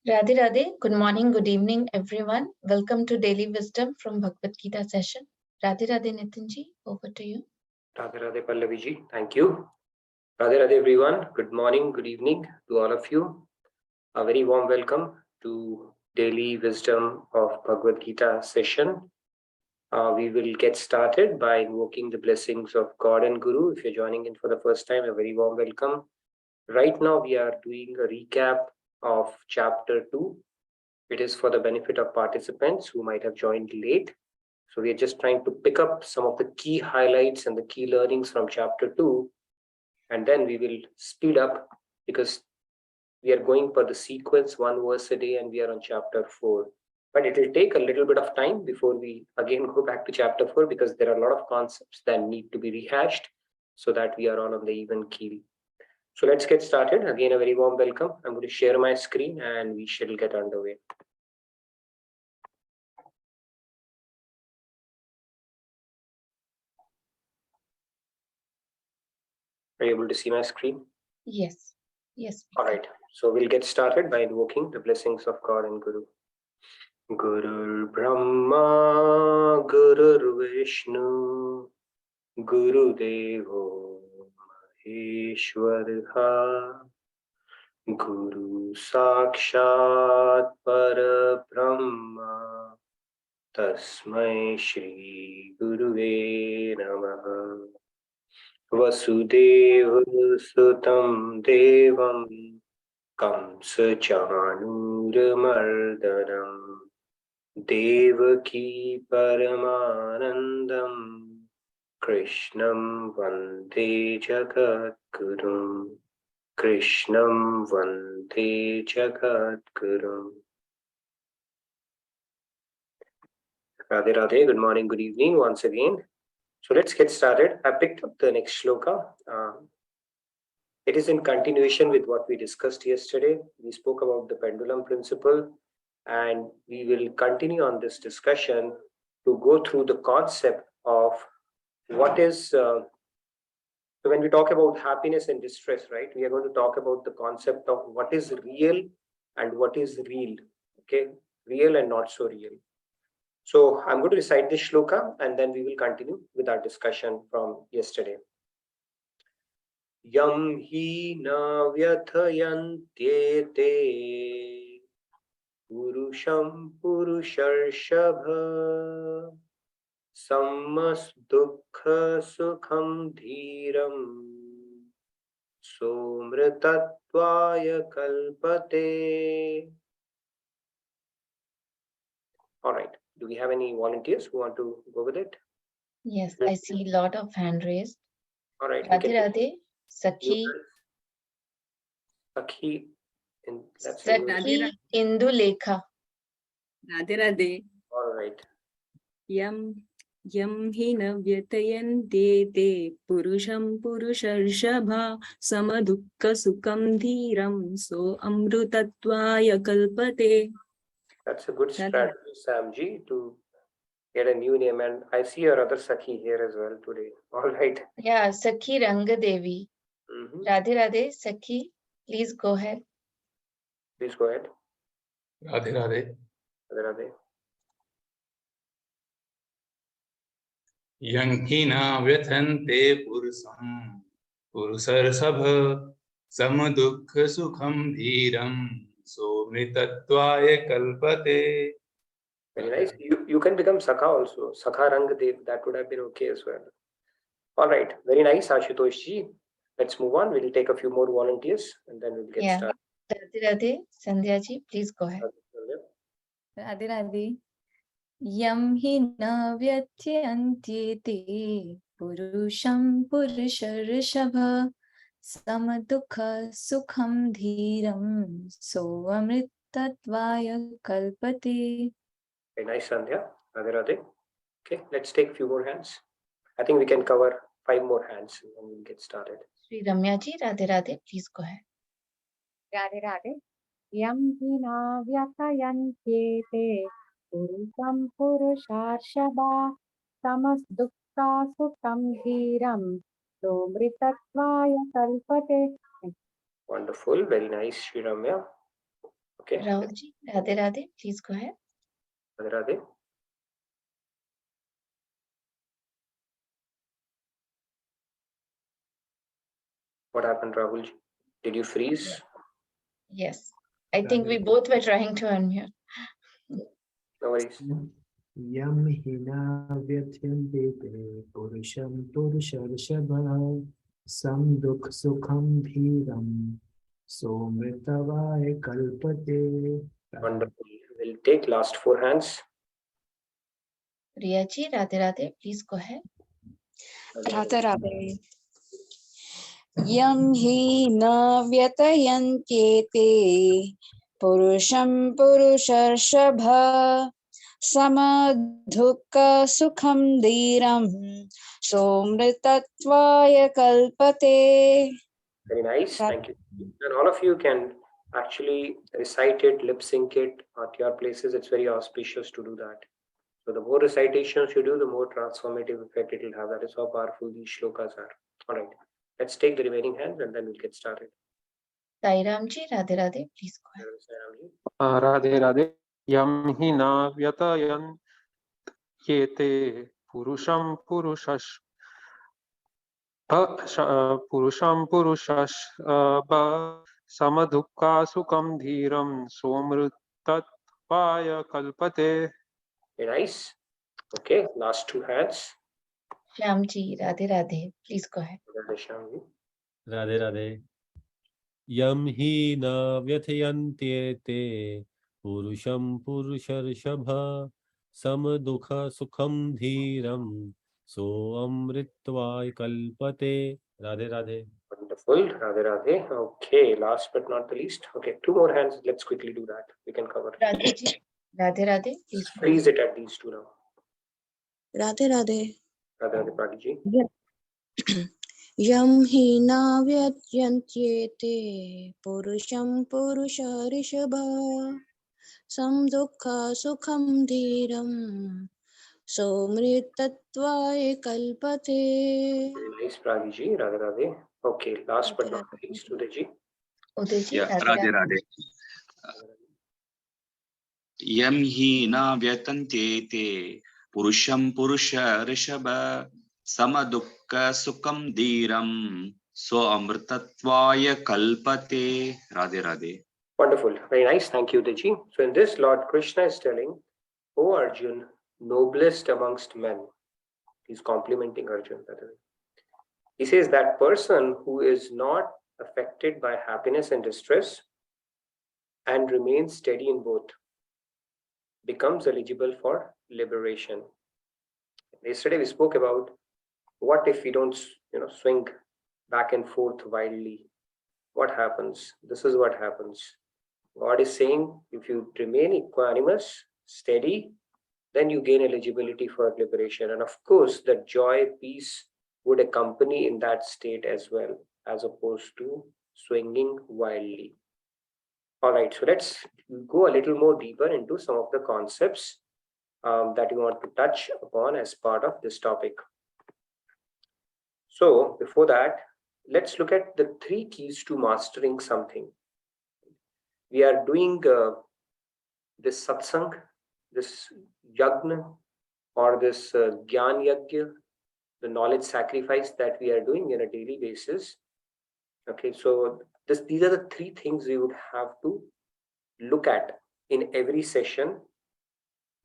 Radhe Radhe, good morning, good evening, everyone. Welcome to Daily Wisdom from Bhagavad Gita session. Radhe Radhe Nitinji, over to you. Radhe Radhe Pallaviji, thank you. Radhe Radhe everyone, good morning, good evening to all of you. A very warm welcome to Daily Wisdom of Bhagavad Gita session. We will get started by invoking the blessings of God and Guru. If you're joining in for the first time, a very warm welcome. Right now we are doing a recap of chapter 2. It is for the benefit of participants who might have joined late. So we are just trying to pick up some of the key highlights and the key learnings from chapter 2. And then we will speed up because we are going for the sequence, one verse a day, and we are on chapter 4. But it will take a little bit of time before we again go back to chapter 4 because there are a lot of concepts that need to be rehashed so that we are all on the even keel. So let's get started. Again, a very warm welcome. I'm going to share my screen and we shall get underway. Are you able to see my screen? Yes. Yes. All right. So we'll get started by invoking the blessings of God and Guru. Gurur Brahma, Gurur Vishnu, Guru Devo Maheshwara, Guru Sakshat Parabrahma, Tasmai Shri Guruve Namaha. Vasudeva Sutam Devam Kamsa Chanuramardanam Devaki Paramanandam Krishnam Vande Jagadgurum Krishnam Vande Jagadgurum. Radhe Radhe, good morning, good evening once again. So let's get started. I picked up the next shloka. It is in continuation with what we discussed yesterday. We spoke about the pendulum principle, and we will continue on this discussion to go through the concept of what is, so when we talk about happiness and distress, right, we are going to talk about the concept of what is real and what is real, okay, real and not so real. So I'm going to recite this shloka and then we will continue with our discussion from yesterday. Yam hi na vyathayantyete purusham purusharshabha sammas dukkha sukham dhiram somritatvaya kalpate. All right. Do we have any volunteers who want to go with it? Yes, I see a lot of hand raised. All right. Radhe Radhe, Sakhi. Sakhi. Sakhi Indu Lekha. Radhe Radhe. All right. Yam hina vyatayante te purusham purusharshabha samadukka sukham dhiram so amrutatvaya kalpate. That's a good strategy, Samji, to get a new name. And I see your other Sakhi here as well today. All right. Yeah, Sakhi Rangadevi. Radhe Radhe, Sakhi, please go ahead. Please go ahead. Radhe Radhe. Radhe Radhe. Yang hina vyathante purusam purusarsabha samadukha sukham dhiram somritatvaya kalpate. Very nice. You can become Sakha also. Sakha Rangadev. That would have been okay as well. All right. Very nice, Ashutoshji. Let's move on. We'll take a few more volunteers and then we'll get started. Radhe Radhe, Sandhya ji, please go ahead. Radhe Radhe. Yam hina vyatyantyete purusham purusharshabha samadukha sukham dhiram so amritatvaya kalpate. Very nice, Sandhya. Radhe Radhe. Okay, let's take a few more hands. I think we can cover 5 more hands and then we'll get started. Sri Ramya ji, Radhe Radhe, please go ahead. Radhe Radhe. Yam hina vyathayantyete purusham purusharshabha tamas dukkha sukham dhiram somritatvaya kalpate. Wonderful. Very nice, Sri Ramya. Okay. Rahulji, Radhe Radhe, please go ahead. Radhe Radhe. What happened, Rahulji? Did you freeze? Yes, I think we both were trying to unmute. No worries. Yam hina vyatyante te purusham purusharshava sam dukh sukham dhiram somritavaya kalpate. Wonderful. We'll take last four hands. Riyaji, Radhe Radhe, please go ahead. Radhe Radhe. Yam hi na vyatayantyete purusham purusharshabha samadhukha sukham dhiram somritatvaya kalpate. Very nice. Thank you. And all of you can actually recite it, lip sync it at your places. It's very auspicious to do that. So the more recitations you do, the more transformative effect it will have. That is how powerful these shlokas are. All right. Let's take the remaining hands and then we'll get started. Sairamji, Radhe Radhe, please go ahead. Radhe Radhe. Yam hi na vyatayan yete purusham purushash purusham purushash samadukha sukham dhiram somrutattvaya kalpate. Very nice. Okay, last two hands. Shyamji, Radhe Radhe, please go ahead. Radhe Radhe. Yam hi na vyathayantyete purusham purusharshabha samadukha sukham dhiram so amritvaya kalpate. Radhe Radhe. Wonderful. Radhe Radhe. Okay, last but not the least. Okay, two more hands. Let's quickly do that. We can cover. Radheji, Radhe Radhe, please go ahead. Freeze it at these two now. Radhe Radhe. Radhe Radhe, Pragiji. Yam hi na vyatyante purusham purusharishabha samdukha sukham dhiram somritatvaya kalpate. Nice, Pragiji. Radhe Radhe. Okay, last but not least, Udayji. Udayji, Yeah, Radhe Radhe Radhe. Radhe. Yam hi na vyatantyete purusham purusha rishabha samadukha sukham dhiram so amritatvaya kalpate. Radhe Radhe. Wonderful. Very nice. Thank you, Udayji. So in this, Lord Krishna is telling, O Arjun, noblest amongst men. He's complimenting Arjun. By the way. He says that person who is not affected by happiness and distress and remains steady in both becomes eligible for liberation. Yesterday we spoke about what if we don't, swing back and forth wildly. What happens? This is what happens. God is saying, if you remain equanimous, steady, then you gain eligibility for liberation. And of course, the joy, peace would accompany in that state as well, as opposed to swinging wildly. All right, so let's go a little more deeper into some of the concepts that we want to touch upon as part of this topic. So before that, let's look at the 3 keys to mastering something. We are doing this satsang, this yagna, or this gyan yagya, the knowledge sacrifice that we are doing on a daily basis. Okay, so these are the 3 things we would have to look at in every session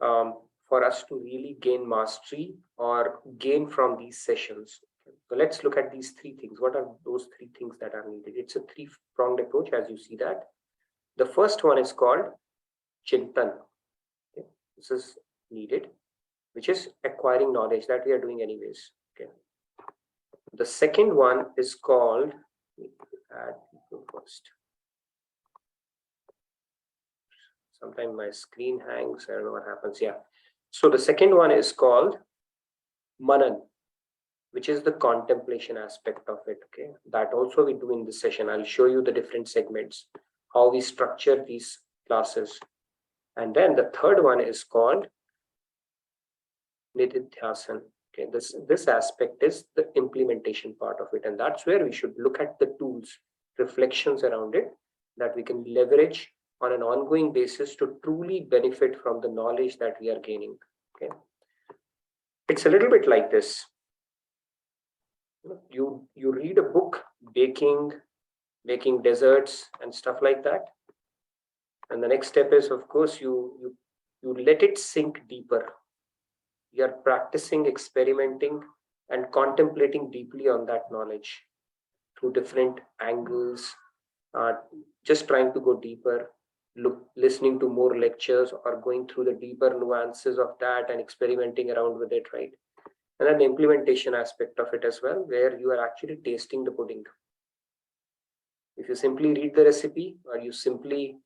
for us to really gain mastery or gain from these sessions. So let's look at these 3 things. What are those 3 things that are needed? It's a 3-pronged approach, as you see that. The first one is called Chintan. Okay. This is needed, which is acquiring knowledge that we are doing anyways. Okay. The second one is called, add people first. Sometimes my screen hangs. I don't know what happens. Yeah. So the second one is called Manan, which is the contemplation aspect of it. Okay. That also we do in this session. I'll show you the different segments, how we structure these classes. And then the third one is called Nididhyasan. Okay, this aspect is the implementation part of it. And that's where we should look at the tools, reflections around it that we can leverage on an ongoing basis to truly benefit from the knowledge that we are gaining. Okay, it's a little bit like this. You read a book, making desserts and stuff like that, and the next step is, of course, you let it sink deeper. You are practicing, experimenting, and contemplating deeply on that knowledge through different angles, just trying to go deeper, listening to more lectures or going through the deeper nuances of that and experimenting around with it, right? And then the implementation aspect of it as well, where you are actually tasting the pudding. If you simply read the recipe or you simply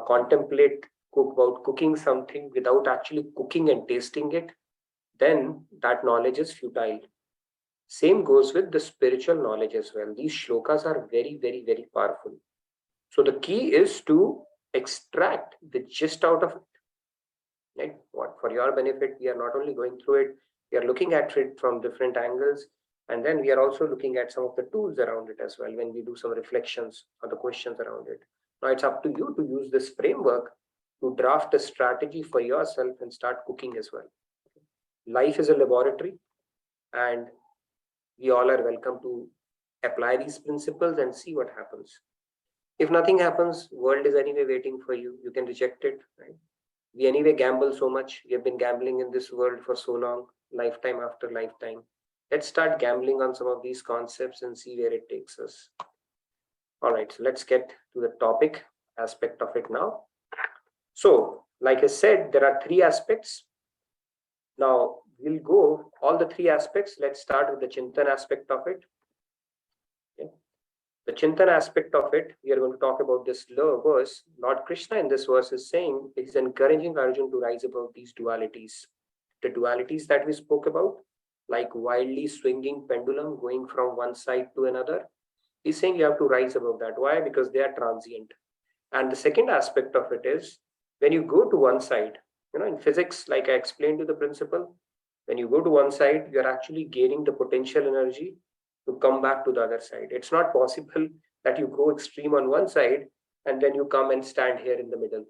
contemplate about cooking something without actually cooking and tasting it, then that knowledge is futile. Same goes with the spiritual knowledge as well. These shlokas are very, very, very powerful. So the key is to extract the gist out of it. Right? What for your benefit, we are not only going through it, we are looking at it from different angles, and then we are also looking at some of the tools around it as well when we do some reflections or the questions around it. Now it's up to you to use this framework to draft a strategy for yourself and start cooking as well. Life is a laboratory, and we all are welcome to apply these principles and see what happens. If nothing happens, world is anyway waiting for you. You can reject it, right? We anyway gamble so much. We have been gambling in this world for so long, lifetime after lifetime. Let's start gambling on some of these concepts and see where it takes us. All right, so let's get to the topic aspect of it now. So, like I said, there are three aspects. Now, we'll go all the three aspects. Let's start with the Chintan aspect of it. Okay. The Chintan aspect of it, we are going to talk about this verse. Lord Krishna in this verse is saying, he's encouraging Arjuna to rise above these dualities. The dualities that we spoke about, like wildly swinging pendulum going from one side to another. He's saying you have to rise above that. Why? Because they are transient. And the second aspect of it is, when you go to one side, in physics, like I explained to the principle, when you go to one side, you're actually gaining the potential energy to come back to the other side. It's not possible that you go extreme on one side and then you come and stand here in the middle.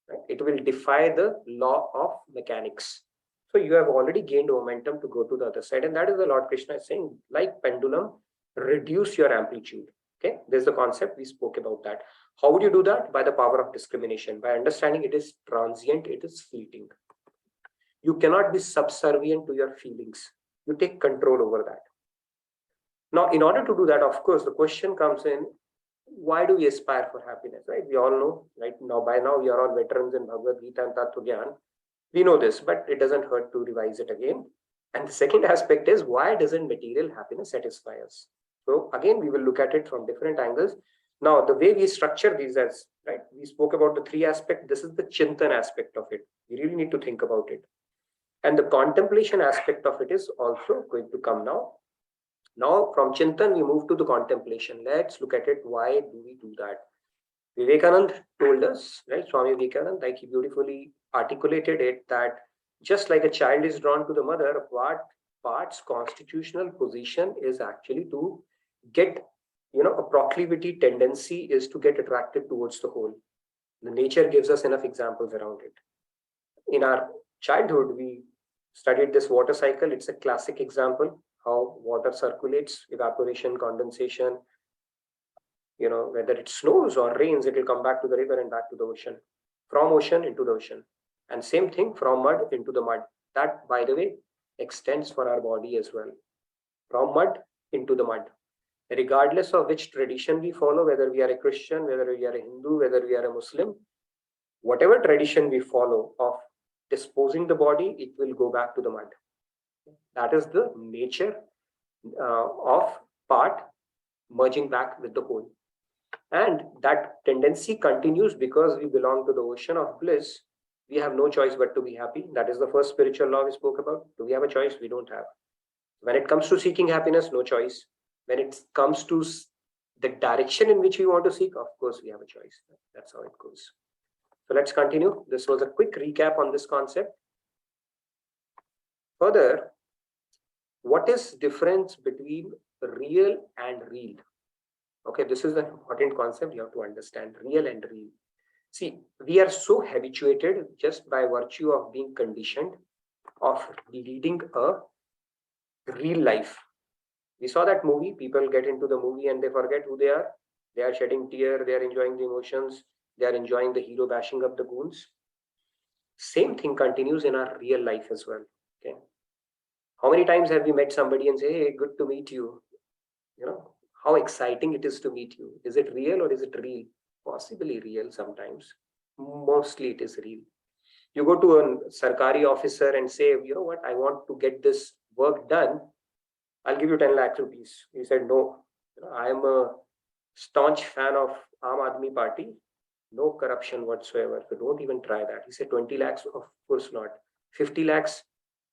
Right? It will defy the law of mechanics. So you have already gained momentum to go to the other side. And that is the Lord Krishna is saying, like pendulum, reduce your amplitude. Okay, there's the concept, we spoke about that. How would you do that? By the power of discrimination, by understanding it is transient, it is fleeting. You cannot be subservient to your feelings. You take control over that. Now, in order to do that, of course, the question comes in, why do we aspire for happiness, right? We all know, right? Now, by now, we are all veterans in Bhagavad Gita and Tattva Gyan. We know this, but it doesn't hurt to revise it again. And the second aspect is, why doesn't material happiness satisfy us? So again, we will look at it from different angles. Now, the way we structure these as, right, we spoke about the three aspects. This is the Chintan aspect of it. We really need to think about it. And the contemplation aspect of it is also going to come now. Now, from Chintan, we move to the contemplation. Let's look at it. Why do we do that? Vivekananda told us, right, Swami Vivekananda, like he beautifully articulated it, that just like a child is drawn to the mother, what part's constitutional position is actually to get, a proclivity tendency is to get attracted towards the whole. The nature gives us enough examples around it. In our childhood, we studied this water cycle. It's a classic example, how water circulates, evaporation, condensation, whether it snows or rains, it will come back to the river and back to the ocean, from ocean into the ocean. And same thing from mud into the mud. That, by the way, extends for our body as well. From mud into the mud. Regardless of which tradition we follow, whether we are a Christian, whether we are a Hindu, whether we are a Muslim, whatever tradition we follow of disposing the body, it will go back to the mud. That is the nature of part merging back with the whole. And that tendency continues because we belong to the ocean of bliss. We have no choice but to be happy. That is the first spiritual law we spoke about. Do we have a choice? We don't have. When it comes to seeking happiness, no choice. When it comes to the direction in which we want to seek, of course, we have a choice. That's how it goes. So let's continue. This was a quick recap on this concept. Further, what is difference between real and real? Okay, this is an important concept you have to understand, real and real. See, we are so habituated just by virtue of being conditioned of leading a real life. We saw that movie, people get into the movie and they forget who they are. They are shedding tears, they are enjoying the emotions, they are enjoying the hero bashing up the goons. Same thing continues in our real life as well. Okay. How many times have we met somebody and say, hey, good to meet you? You know, how exciting it is to meet you. Is it real or is it real? Possibly real sometimes. Mostly it is real. You go to a Sarkari officer and say, you know what, I want to get this work done. I'll give you 10 lakh rupees. He said, no, I am a staunch fan of Aam Aadmi Party. No corruption whatsoever. So don't even try that. He said 20 lakhs, of course not. 50 lakhs,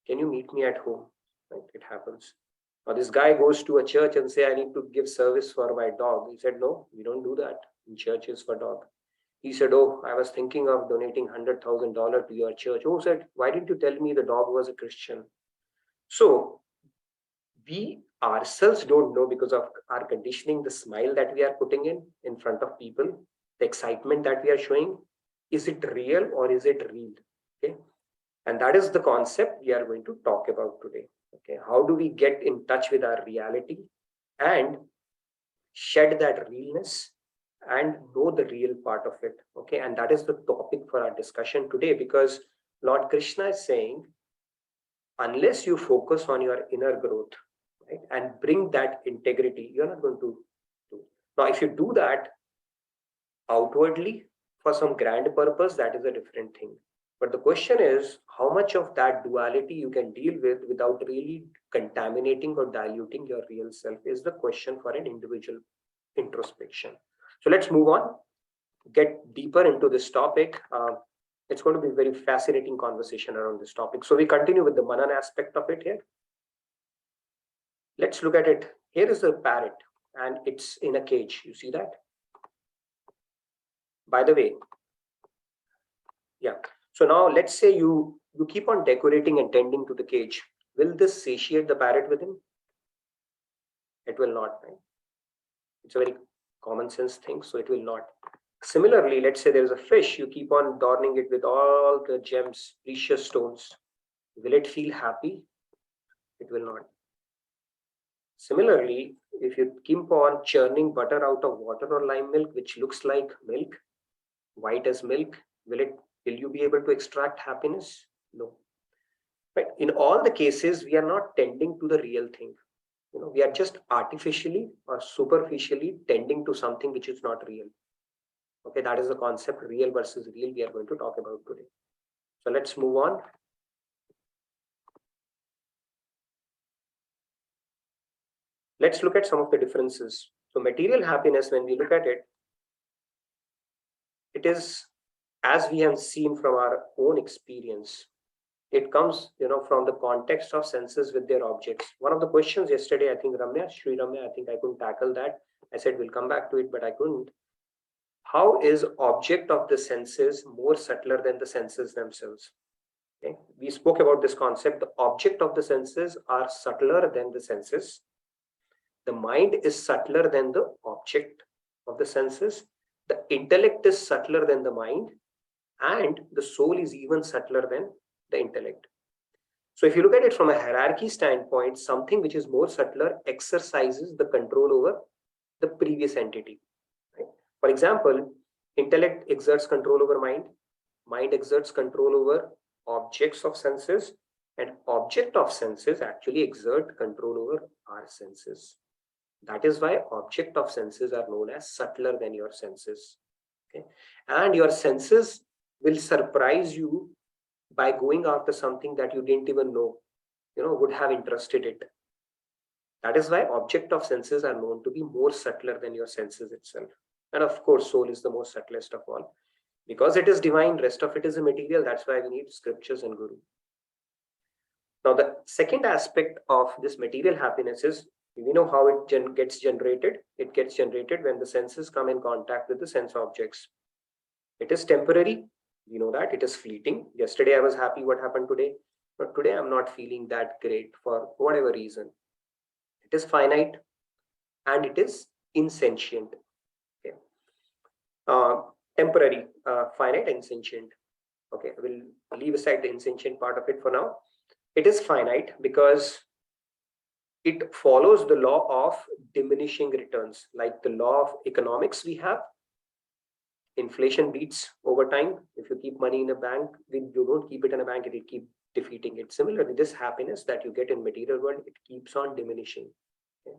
can you meet me at home? Right? It happens. Now this guy goes to a church and say, I need to give service for my dog. He said, no, we don't do that in churches for dog. He said, oh, I was thinking of donating $100,000 to your church. Oh, said, why didn't you tell me the dog was a Christian? So we ourselves don't know, because of our conditioning, the smile that we are putting in front of people, the excitement that we are showing, is it real or is it real? Okay. And that is the concept we are going to talk about today. Okay. How do we get in touch with our reality and shed that realness and know the real part of it? Okay. And that is the topic for our discussion today, because Lord Krishna is saying, unless you focus on your inner growth, right, and bring that integrity, you're not going to do. Now, if you do that outwardly for some grand purpose, that is a different thing. But the question is, how much of that duality you can deal with without really contaminating or diluting your real self is the question for an individual introspection. So let's move on, get deeper into this topic. It's going to be a very fascinating conversation around this topic. So we continue with the Manan aspect of it here. Let's look at it. Here is a parrot and it's in a cage. You see that? By the way, yeah. So now let's say you keep on decorating and tending to the cage. Will this satiate the parrot within? It will not, right? It's a very common sense thing, so it will not. Similarly, let's say there is a fish, you keep on adorning it with all the gems, precious stones. Will it feel happy? It will not. Similarly, if you keep on churning butter out of water or lime milk, which looks like milk, white as milk, will you be able to extract happiness? No. But in all the cases, we are not tending to the real thing. We are just artificially or superficially tending to something which is not real. Okay, that is the concept, real versus real, we are going to talk about today. So let's move on. Let's look at some of the differences. So material happiness, when we look at it, it is, as we have seen from our own experience, it comes, from the context of senses with their objects. One of the questions yesterday, I think Sri Ramya, I think I couldn't tackle that. I said, we'll come back to it, but I couldn't. How is object of the senses more subtler than the senses themselves? Okay. We spoke about this concept. The object of the senses are subtler than the senses. The mind is subtler than the object of the senses. The intellect is subtler than the mind. And the soul is even subtler than the intellect. So if you look at it from a hierarchy standpoint, something which is more subtler exercises the control over the previous entity. Right? For example, intellect exerts control over mind. Mind exerts control over objects of senses. And object of senses actually exert control over our senses. That is why object of senses are known as subtler than your senses. Okay? And your senses will surprise you by going after something that you didn't even know, would have interested it. That is why object of senses are known to be more subtler than your senses itself. And of course, soul is the most subtlest of all. Because it is divine, rest of it is a material. That's why we need scriptures and guru. Now, the second aspect of this material happiness is, we know how it gets generated. It gets generated when the senses come in contact with the sense objects. It is temporary. We know that. It is fleeting. Yesterday I was happy. What happened today? But today I'm not feeling that great for whatever reason. It is finite and it is insentient. Okay. temporary, finite and sentient. Okay, we'll leave aside the insentient part of it for now. It is finite because it follows the law of diminishing returns, like the law of economics we have. Inflation beats over time. If you keep money in a bank, you don't keep it in a bank, it will keep defeating it. Similarly, this happiness that you get in material world, it keeps on diminishing. Okay?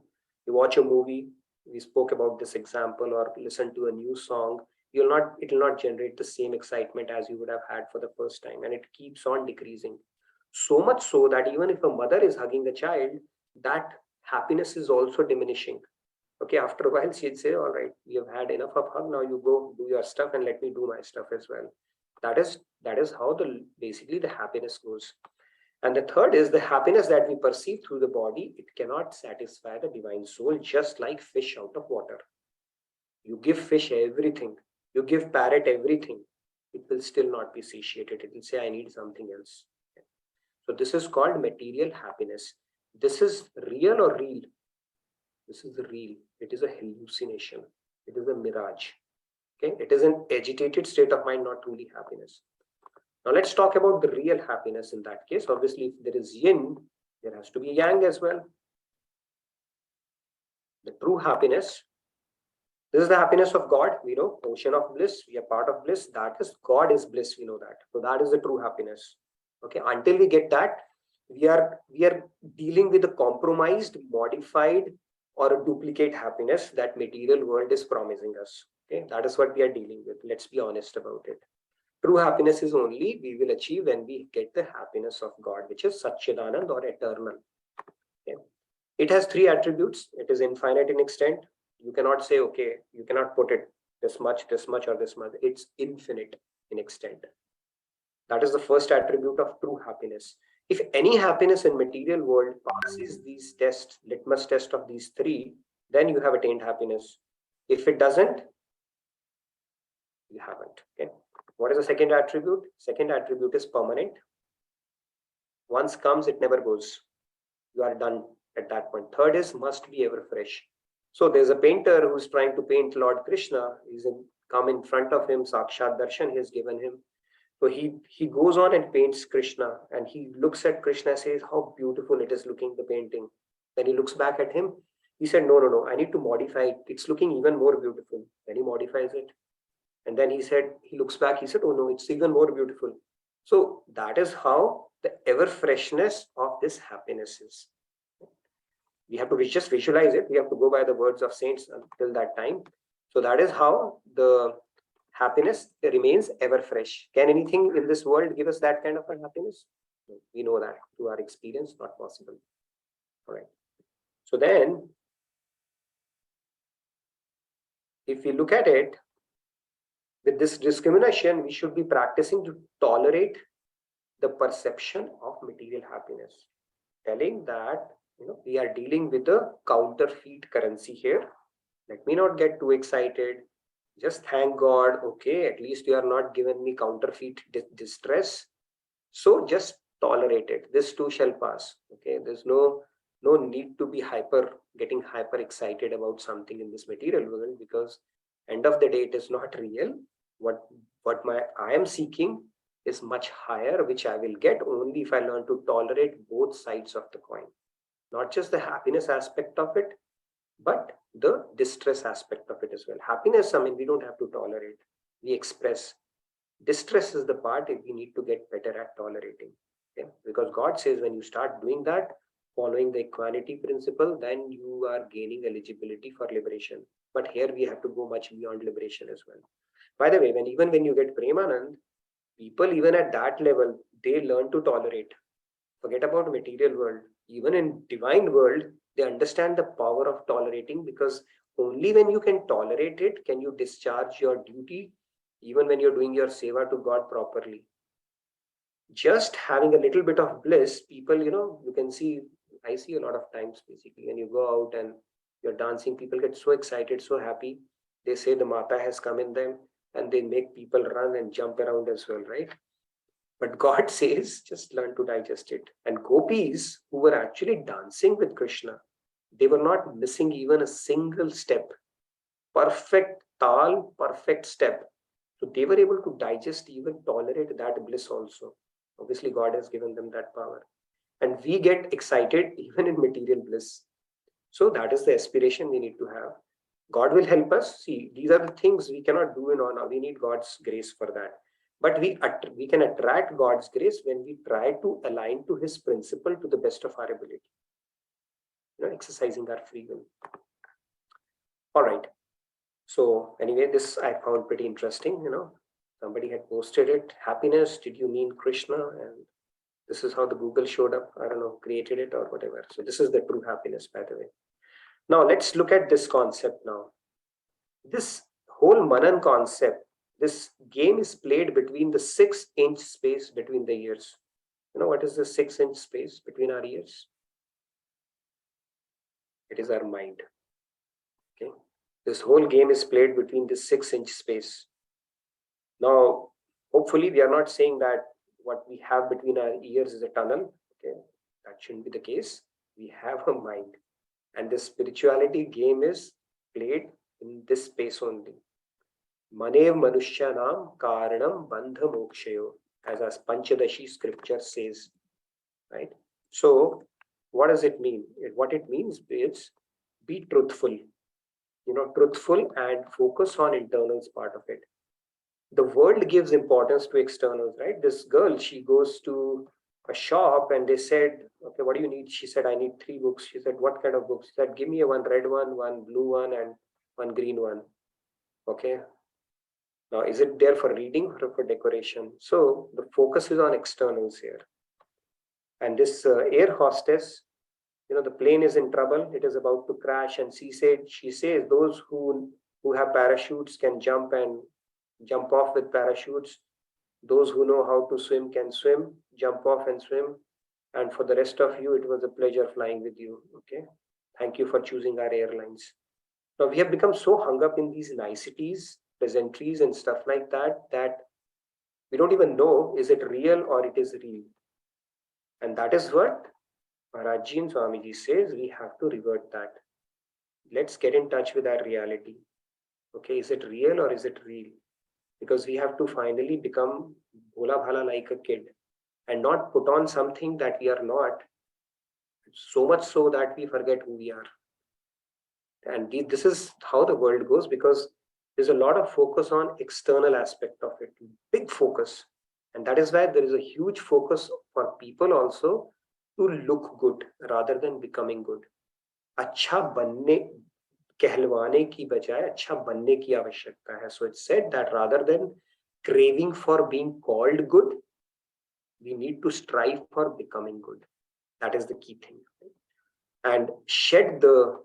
You watch a movie, we spoke about this example, or listen to a new song, it will not generate the same excitement as you would have had for the first time, and it keeps on decreasing. So much so that even if a mother is hugging a child, that happiness is also diminishing. Okay, after a while she'd say, all right, we have had enough of hug, now you go do your stuff and let me do my stuff as well. That is how basically the happiness goes. And the third is the happiness that we perceive through the body, it cannot satisfy the divine soul, just like fish out of water. You give fish everything, you give parrot everything, it will still not be satiated. It will say, I need something else. So this is called material happiness. This is real or real? This is the real. It is a hallucination. It is a mirage. Okay, it is an agitated state of mind, not truly happiness. Now let's talk about the real happiness in that case. Obviously, if there is yin, there has to be yang as well. The true happiness. This is the happiness of God. We know, ocean of bliss. We are part of bliss. That is, God is bliss. We know that. So that is the true happiness. Okay, until we get that, we are dealing with a compromised, modified, or a duplicate happiness that material world is promising us. Okay, that is what we are dealing with. Let's be honest about it. True happiness is only we will achieve when we get the happiness of God, which is Satchidanand or eternal. Okay. It has three attributes. It is infinite in extent. You cannot say, okay, you cannot put it this much, or this much. It's infinite in extent. That is the first attribute of true happiness. If any happiness in material world passes these tests, litmus test of these three, then you have attained happiness. If it doesn't, you haven't. Okay. What is the second attribute? Second attribute is permanent. Once comes, it never goes. You are done at that point. Third is must be ever fresh. So there's a painter who's trying to paint Lord Krishna. He's come in front of him, Sakshat Darshan he has given him. So he goes on and paints Krishna, and he looks at Krishna and says, how beautiful it is looking, the painting. Then he looks back at him. He said, no, I need to modify it. It's looking even more beautiful. Then he modifies it. And then he looks back, he said, oh no, it's even more beautiful. So that is how the ever freshness of this happiness is. We have to just visualize it. We have to go by the words of saints until that time. So that is how the happiness remains ever fresh. Can anything in this world give us that kind of a happiness? We know that through our experience, not possible. All right. So then, if we look at it, with this discrimination, we should be practicing to tolerate the perception of material happiness, telling that we are dealing with a counterfeit currency here. Let me not get too excited. Just thank God. Okay, at least you are not giving me counterfeit distress. So just tolerate it. This too shall pass. Okay, there's no need to be getting hyper excited about something in this material world, because end of the day it is not real. What I am seeking is much higher, which I will get only if I learn to tolerate both sides of the coin. Not just the happiness aspect of it, but the distress aspect of it as well. Happiness, we don't have to tolerate. We express. Distress is the part we need to get better at tolerating. Okay? Because God says when you start doing that, following the equanimity principle, then you are gaining eligibility for liberation. But here we have to go much beyond liberation as well. By the way, even when you get Premanand, people even at that level, they learn to tolerate. Forget about material world. Even in divine world, they understand the power of tolerating, because only when you can tolerate it can you discharge your duty, even when you're doing your seva to God properly. Just having a little bit of bliss, people, you can see, I see a lot of times basically when you go out and you're dancing, people get so excited, so happy. They say the Mata has come in them, and they make people run and jump around as well, right? But God says, just learn to digest it. And gopis who were actually dancing with Krishna, they were not missing even a single step. Perfect tal, perfect step. So they were able to digest, even tolerate that bliss also. Obviously, God has given them that power. And we get excited even in material bliss. So that is the aspiration we need to have. God will help us. See, these are the things we cannot do in honor. We need God's grace for that. But we can attract God's grace when we try to align to His principle to the best of our ability. Exercising our free will. All right. So anyway, this I found pretty interesting. Somebody had posted it. Happiness, did you mean Krishna? And this is how the Google showed up. I don't know, created it or whatever. So this is the true happiness, by the way. Now let's look at this concept now. This whole Manan concept, this game is played between the 6-inch space between the ears. What is the 6-inch space between our ears? It is our mind. Okay. This whole game is played between this 6-inch space. Now, hopefully we are not saying that what we have between our ears is a tunnel. Okay, that shouldn't be the case. We have a mind. And the spirituality game is played in this space only. Manev Manushyanam Karanam Bandha Mokshayo, as Panchadashi scripture says. Right? So, what does it mean? What it means is be truthful. Truthful and focus on internals part of it. The world gives importance to externals, right? This girl, she goes to a shop and they said, okay, what do you need? She said, I need 3 books. She said, what kind of books? She said, give me a 1 red one, 1 blue one, and 1 green one. Okay. Now, is it there for reading or for decoration? So the focus is on externals here. And this air hostess, the plane is in trouble. It is about to crash. And she says, those who have parachutes can jump off with parachutes. Those who know how to swim can swim, jump off and swim. And for the rest of you, it was a pleasure flying with you. Okay. Thank you for choosing our airlines. Now we have become so hung up in these niceties, pleasantries and stuff like that, that we don't even know, is it real or it is real? And that is what Maharajji and Swamiji says, we have to revert that. Let's get in touch with our reality. Okay, is it real or is it real? Because we have to finally become bhola bhala like a kid and not put on something that we are not, so much so that we forget who we are. And this is how the world goes, because there's a lot of focus on external aspect of it, big focus. And that is why there is a huge focus for people also to look good rather than becoming good. अच्छा बनने कहलवाने की बजाय अच्छा बनने की आवश्यकता है. So it's said that rather than craving for being called good, we need to strive for becoming good. That is the key thing. And shed the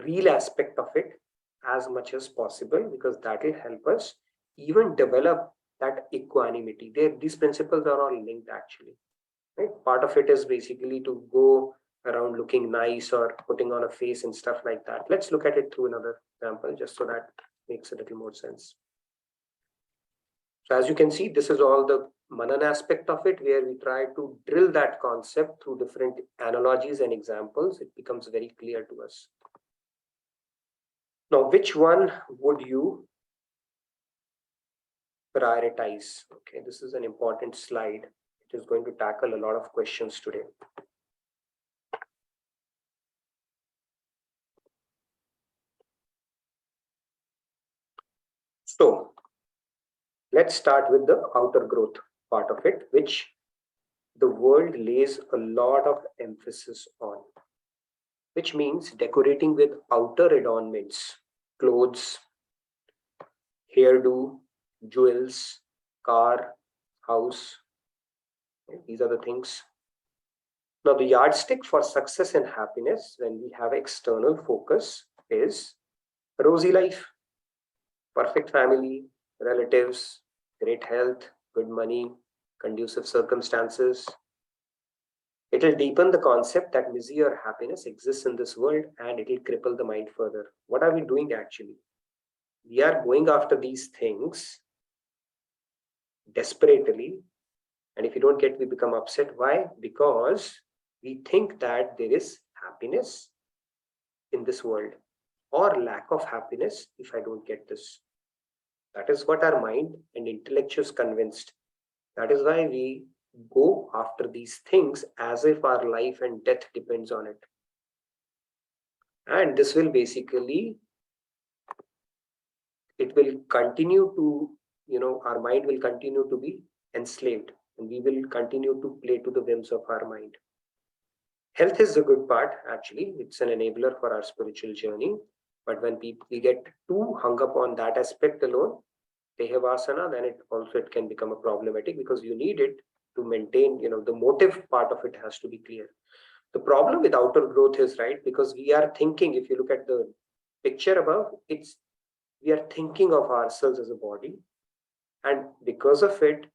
real aspect of it as much as possible, because that will help us even develop that equanimity. These principles are all linked actually. Right? Part of it is basically to go around looking nice or putting on a face and stuff like that. Let's look at it through another example, just so that makes a little more sense. So as you can see, this is all the Manan aspect of it, where we try to drill that concept through different analogies and examples. It becomes very clear to us. Now, which one would you prioritize? Okay, this is an important slide. It is going to tackle a lot of questions today. So let's start with the outer growth part of it, which the world lays a lot of emphasis on, which means decorating with outer adornments, clothes, hairdo, jewels, car, house. These are the things. Now, the yardstick for success and happiness when we have external focus is rosy life, perfect family, relatives, great health, good money, conducive circumstances. It will deepen the concept that misery or happiness exists in this world, and it will cripple the mind further. What are we doing actually? We are going after these things desperately, and if you don't get, we become upset. Why? Because we think that there is happiness in this world or lack of happiness if I don't get this. That is what our mind and intellect is convinced. That is why we go after these things as if our life and death depends on it. And this will basically, it will continue to, our mind will continue to be enslaved, and we will continue to play to the whims of our mind. Health is the good part, actually. It's an enabler for our spiritual journey. But when we get too hung up on that aspect alone, Dehavasana, then it can become a problematic, because you need it to maintain, the motive part of it has to be clear. The problem with outer growth is, right, because we are thinking, if you look at the picture above, we are thinking of ourselves as a body. And because of it,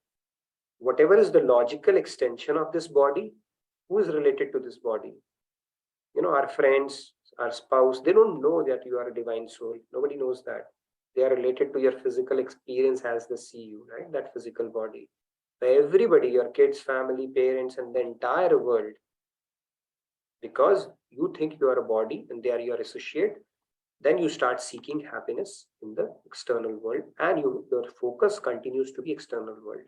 whatever is the logical extension of this body, who is related to this body? Our friends, our spouse, they don't know that you are a divine soul. Nobody knows that. They are related to your physical experience as they see you, right? That physical body. So everybody, your kids, family, parents, and the entire world, because you think you are a body and they are your associate, then you start seeking happiness in the external world, and your focus continues to be external world.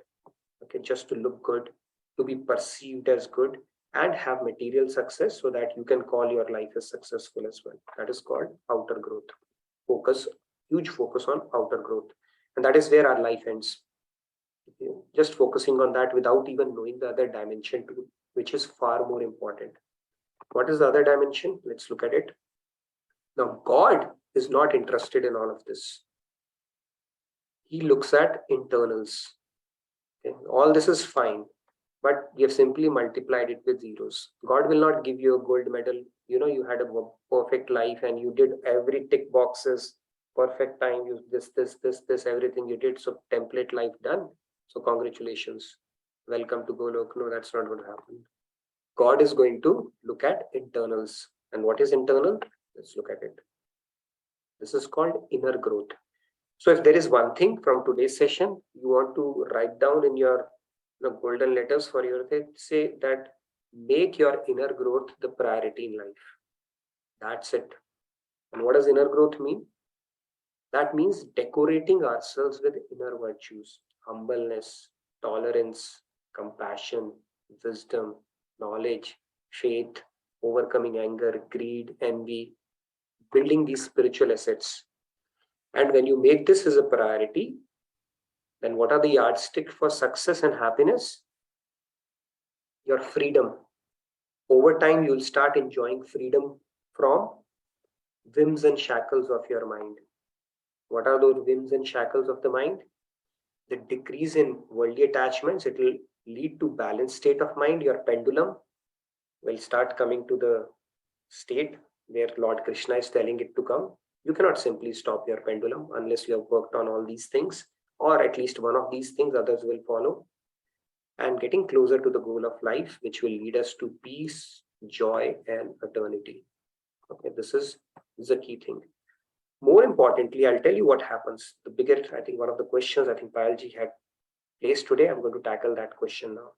Okay, just to look good, to be perceived as good, and have material success so that you can call your life as successful as well. That is called outer growth. Huge focus on outer growth. And that is where our life ends. Just focusing on that without even knowing the other dimension too, which is far more important. What is the other dimension? Let's look at it. Now, God is not interested in all of this. He looks at internals. Okay? All this is fine, but we have simply multiplied it with zeros. God will not give you a gold medal. You had a perfect life and you did every tick boxes, perfect time, you this, everything you did. So template life done. So congratulations. Welcome to Golok. No, that's not going to happen. God is going to look at internals. And what is internal? Let's look at it. This is called inner growth. So if there is one thing from today's session you want to write down in your golden letters for your day, say that make your inner growth the priority in life. That's it. And what does inner growth mean? That means decorating ourselves with inner virtues, humbleness, tolerance, compassion, wisdom, knowledge, faith, overcoming anger, greed, envy, building these spiritual assets. And when you make this as a priority, then what are the yardsticks for success and happiness? Your freedom. Over time, you'll start enjoying freedom from whims and shackles of your mind. What are those whims and shackles of the mind? The decrease in worldly attachments. It will lead to balanced state of mind. Your pendulum will start coming to the state where Lord Krishna is telling it to come. You cannot simply stop your pendulum unless you have worked on all these things, or at least one of these things, others will follow. And getting closer to the goal of life, which will lead us to peace, joy, and eternity. Okay, this is a key thing. More importantly, I'll tell you what happens. The bigger, I think one of the questions I think Payalji had placed today, I'm going to tackle that question now.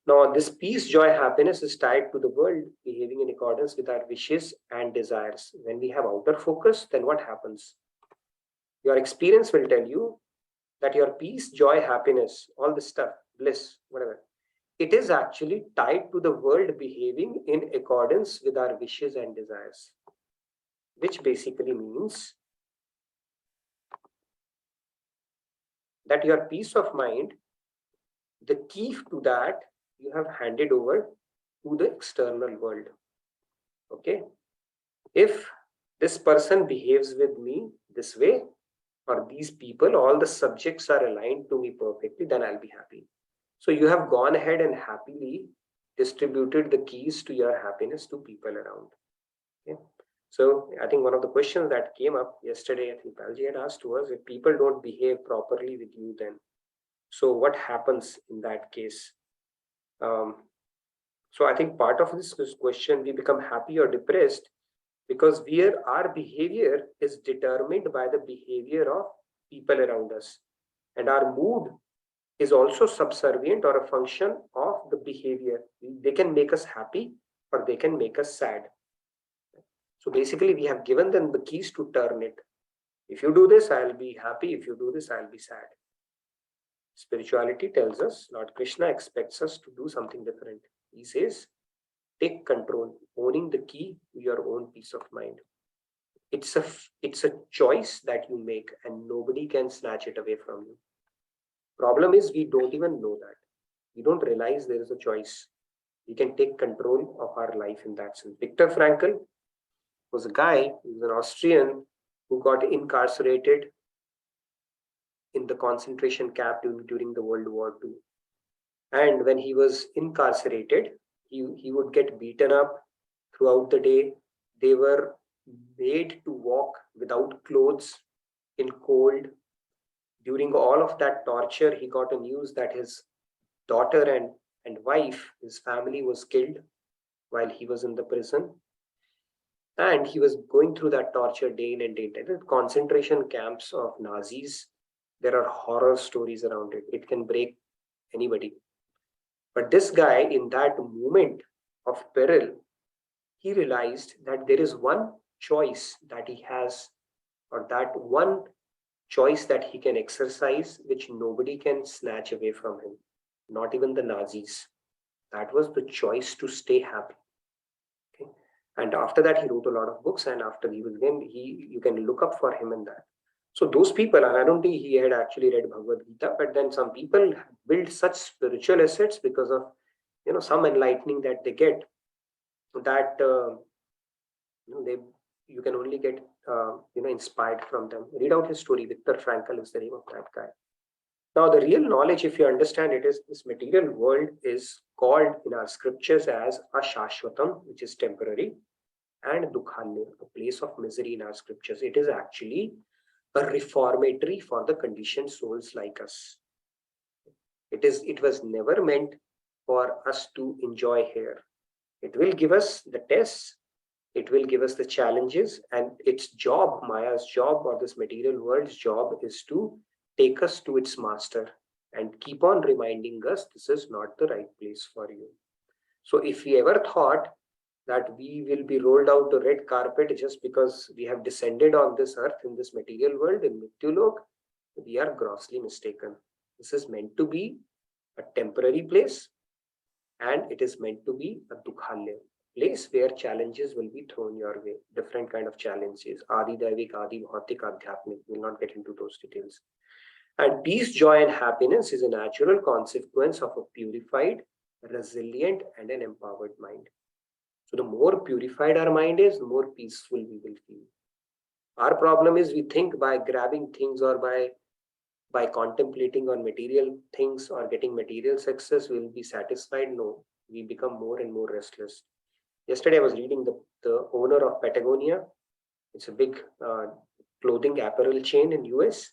Now, this peace, joy, happiness is tied to the world behaving in accordance with our wishes and desires. When we have outer focus, then what happens? Your experience will tell you that your peace, joy, happiness, all this stuff, bliss, whatever, it is actually tied to the world behaving in accordance with our wishes and desires, which basically means that your peace of mind, the key to that, you have handed over to the external world. Okay. If this person behaves with me this way, or these people, all the subjects are aligned to me perfectly, then I'll be happy. So you have gone ahead and happily distributed the keys to your happiness to people around. Okay. So I think one of the questions that came up yesterday, I think Palji had asked was, if people don't behave properly with you, then so what happens in that case? So I think part of this question, we become happy or depressed because our behavior is determined by the behavior of people around us, and our mood is also subservient or a function of the behavior. They can make us happy or they can make us sad. So basically we have given them the keys to turn it. If you do this, I'll be happy. If you do this, I'll be sad. Spirituality tells us, Lord Krishna expects us to do something different. He says, take control, owning the key to your own peace of mind. It's a choice that you make and nobody can snatch it away from you. Problem is, we don't even know that. We don't realize there is a choice. We can take control of our life in that sense. Viktor Frankl was a guy, he was an Austrian who got incarcerated in the concentration camp during the World War II. And when he was incarcerated, he would get beaten up throughout the day. They were made to walk without clothes in cold. During all of that torture, he got a news that his daughter and wife, his family, was killed while he was in the prison. And he was going through that torture day in and day out. The concentration camps of Nazis, there are horror stories around it. It can break anybody. But this guy, in that moment of peril, he realized that there is one choice that he has, or that one choice that he can exercise, which nobody can snatch away from him, not even the Nazis. That was the choice to stay happy. Okay? And after that, he wrote a lot of books, and after he was again, you can look up for him in that. So those people, and I don't think he had actually read Bhagavad Gita, but then some people build such spiritual assets because of some enlightening that they get, that you can only get inspired from them. Read out his story. Viktor Frankl is the name of that guy. Now, the real knowledge, if you understand it, is this material world is called in our scriptures as Ashashvatam, which is temporary, and Dukhalya, a place of misery in our scriptures. It is actually a reformatory for the conditioned souls like us. It was never meant for us to enjoy here. It will give us the tests, it will give us the challenges, and its job, Maya's job, or this material world's job, is to take us to its master and keep on reminding us this is not the right place for you. So if we ever thought that we will be rolled out the red carpet just because we have descended on this earth in this material world in Mrityulok, we are grossly mistaken. This is meant to be a temporary place, and it is meant to be a Dukhalya, place where challenges will be thrown your way, different kind of challenges, Adi Daivik, Adi Bhautik, Adhyatmik. We'll not get into those details. And peace, joy, and happiness is a natural consequence of a purified, resilient, and an empowered mind. So the more purified our mind is, the more peaceful we will feel. Our problem is we think by grabbing things or by contemplating on material things or getting material success, we'll be satisfied. No, we become more and more restless. Yesterday, I was reading the owner of Patagonia. It's a big clothing apparel chain in US.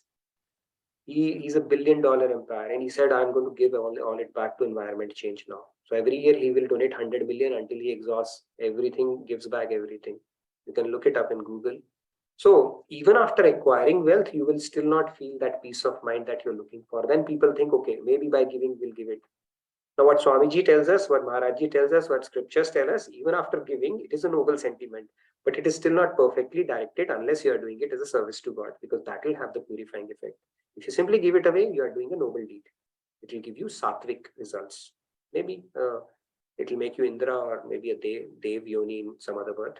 He's a $1 billion empire, and he said, I'm going to give all it back to environment change now. So every year he will donate 100 million until he exhausts everything, gives back everything. You can look it up in Google. So even after acquiring wealth, you will still not feel that peace of mind that you're looking for. Then people think, okay, maybe by giving, we'll give it. Now what Swamiji tells us, what Maharajji tells us, what scriptures tell us, even after giving, it is a noble sentiment, but it is still not perfectly directed unless you are doing it as a service to God, because that will have the purifying effect. If you simply give it away, you are doing a noble deed. It will give you sattvic results. Maybe it will make you Indra, or maybe a Dev Yoni in some other birth.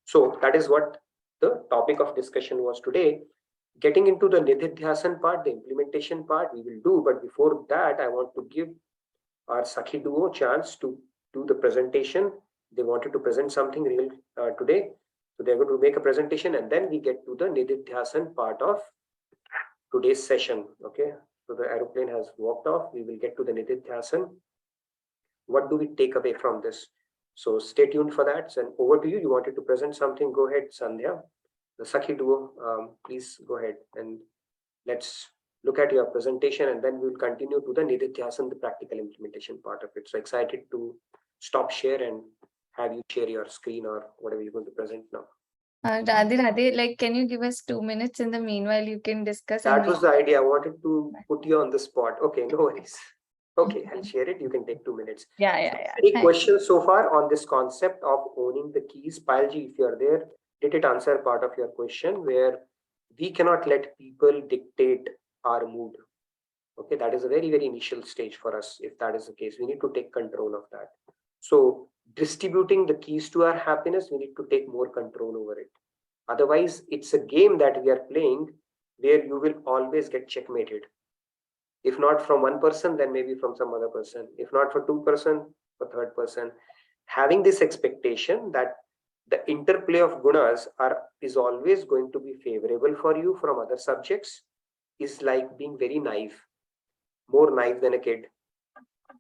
So that is what the topic of discussion was today. Getting into the Nididhyasan part, the implementation part, we will do. But before that, I want to give our Sakhi duo chance to do the presentation. They wanted to present something real today. So they're going to make a presentation, and then we get to the Nididhyasan part of today's session. Okay. So the aeroplane has walked off. We will get to the Nididhyasan. What do we take away from this? So stay tuned for that. And over to you. You wanted to present something. Go ahead, Sandhya. The Sakhi duo, please go ahead and let's look at your presentation, and then we'll continue to the Nididhyasan, the practical implementation part of it. So excited to stop share and have you share your screen or whatever you're going to present now. Radhe, like, can you give us 2 minutes in the meanwhile you can discuss? That was the idea. I wanted to put you on the spot. Okay, no worries. Okay, I'll share it. You can take 2 minutes. Yeah. Any questions so far on this concept of owning the keys? Payalji, if you're there, did it answer part of your question where we cannot let people dictate our mood. Okay, that is a very, very initial stage for us. If that is the case, we need to take control of that. So distributing the keys to our happiness, we need to take more control over it. Otherwise, it's a game that we are playing where you will always get checkmated. If not from one person, then maybe from some other person. If not for two person, for third person. Having this expectation that the interplay of gunas is always going to be favorable for you from other subjects is like being very naive, more naive than a kid.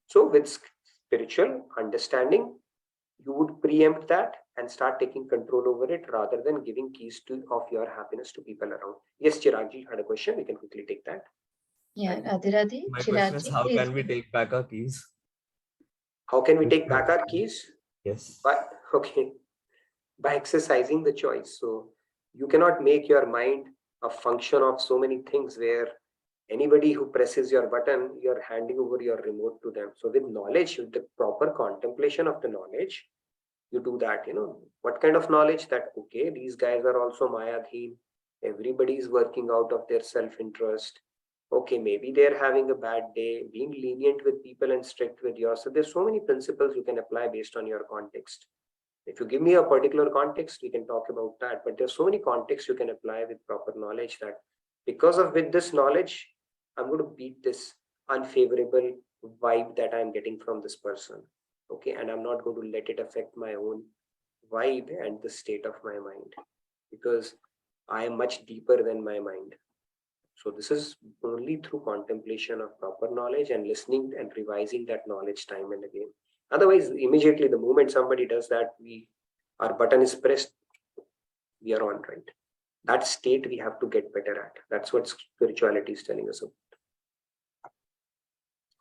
So with spiritual understanding, you would preempt that and start taking control over it rather than giving keys of your happiness to people around. Yes, Chiragji had a question. We can quickly take that. Yeah, Radhe Radhe. My question is, Chiragji, how please. can we take back our keys? How can we take back our keys? Yes. By exercising the choice. So you cannot make your mind a function of so many things where anybody who presses your button, you're handing over your remote to them. So with knowledge, with the proper contemplation of the knowledge, you do that. What kind of knowledge? That okay, these guys are also mayadheen. Everybody is working out of their self-interest. Okay, maybe they're having a bad day. Being lenient with people and strict with yours. So there's so many principles you can apply based on your context. If you give me a particular context, we can talk about that. But there's so many contexts you can apply with proper knowledge that because of with this knowledge, I'm going to beat this unfavorable vibe that I'm getting from this person. Okay, and I'm not going to let it affect my own vibe and the state of my mind because I am much deeper than my mind. So this is only through contemplation of proper knowledge and listening and revising that knowledge time and again. Otherwise, immediately the moment somebody does that, our button is pressed, we are on, right? That state we have to get better at. That's what spirituality is telling us about.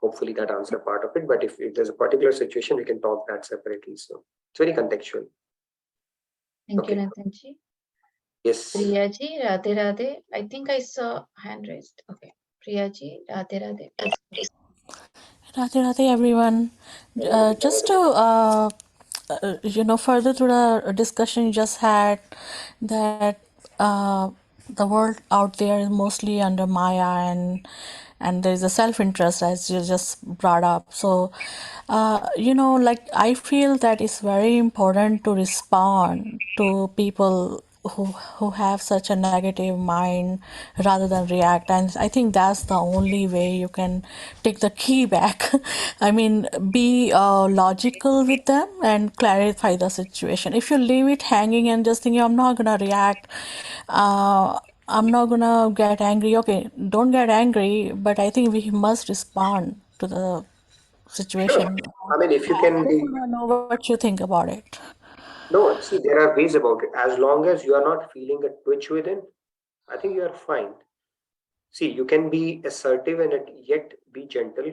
Hopefully that answers part of it. But if there's a particular situation, we can talk that separately. So it's very contextual. Thank you, Nathanji. Yes. Priyaji, Radhe Radhe. I think I saw hand raised. Okay. Priyaji, Radhe Radhe. Please. Radhe Radhe, everyone. Just to further to the discussion you just had, that the world out there is mostly under Maya, and there is a self-interest, as you just brought up. So, like I feel that it's very important to respond to people who have such a negative mind rather than react, and I think that's the only way you can take the key back. I mean, be logical with them and clarify the situation. If you leave it hanging and just thinking I'm not gonna react, I'm not gonna get angry, okay, don't get angry, but I think we must respond to the situation. Sure. I mean, if you can be... I know what you think about it. No, see, there are ways about it. As long as you are not feeling a twitch within, I think you are fine. See, you can be assertive and yet be gentle.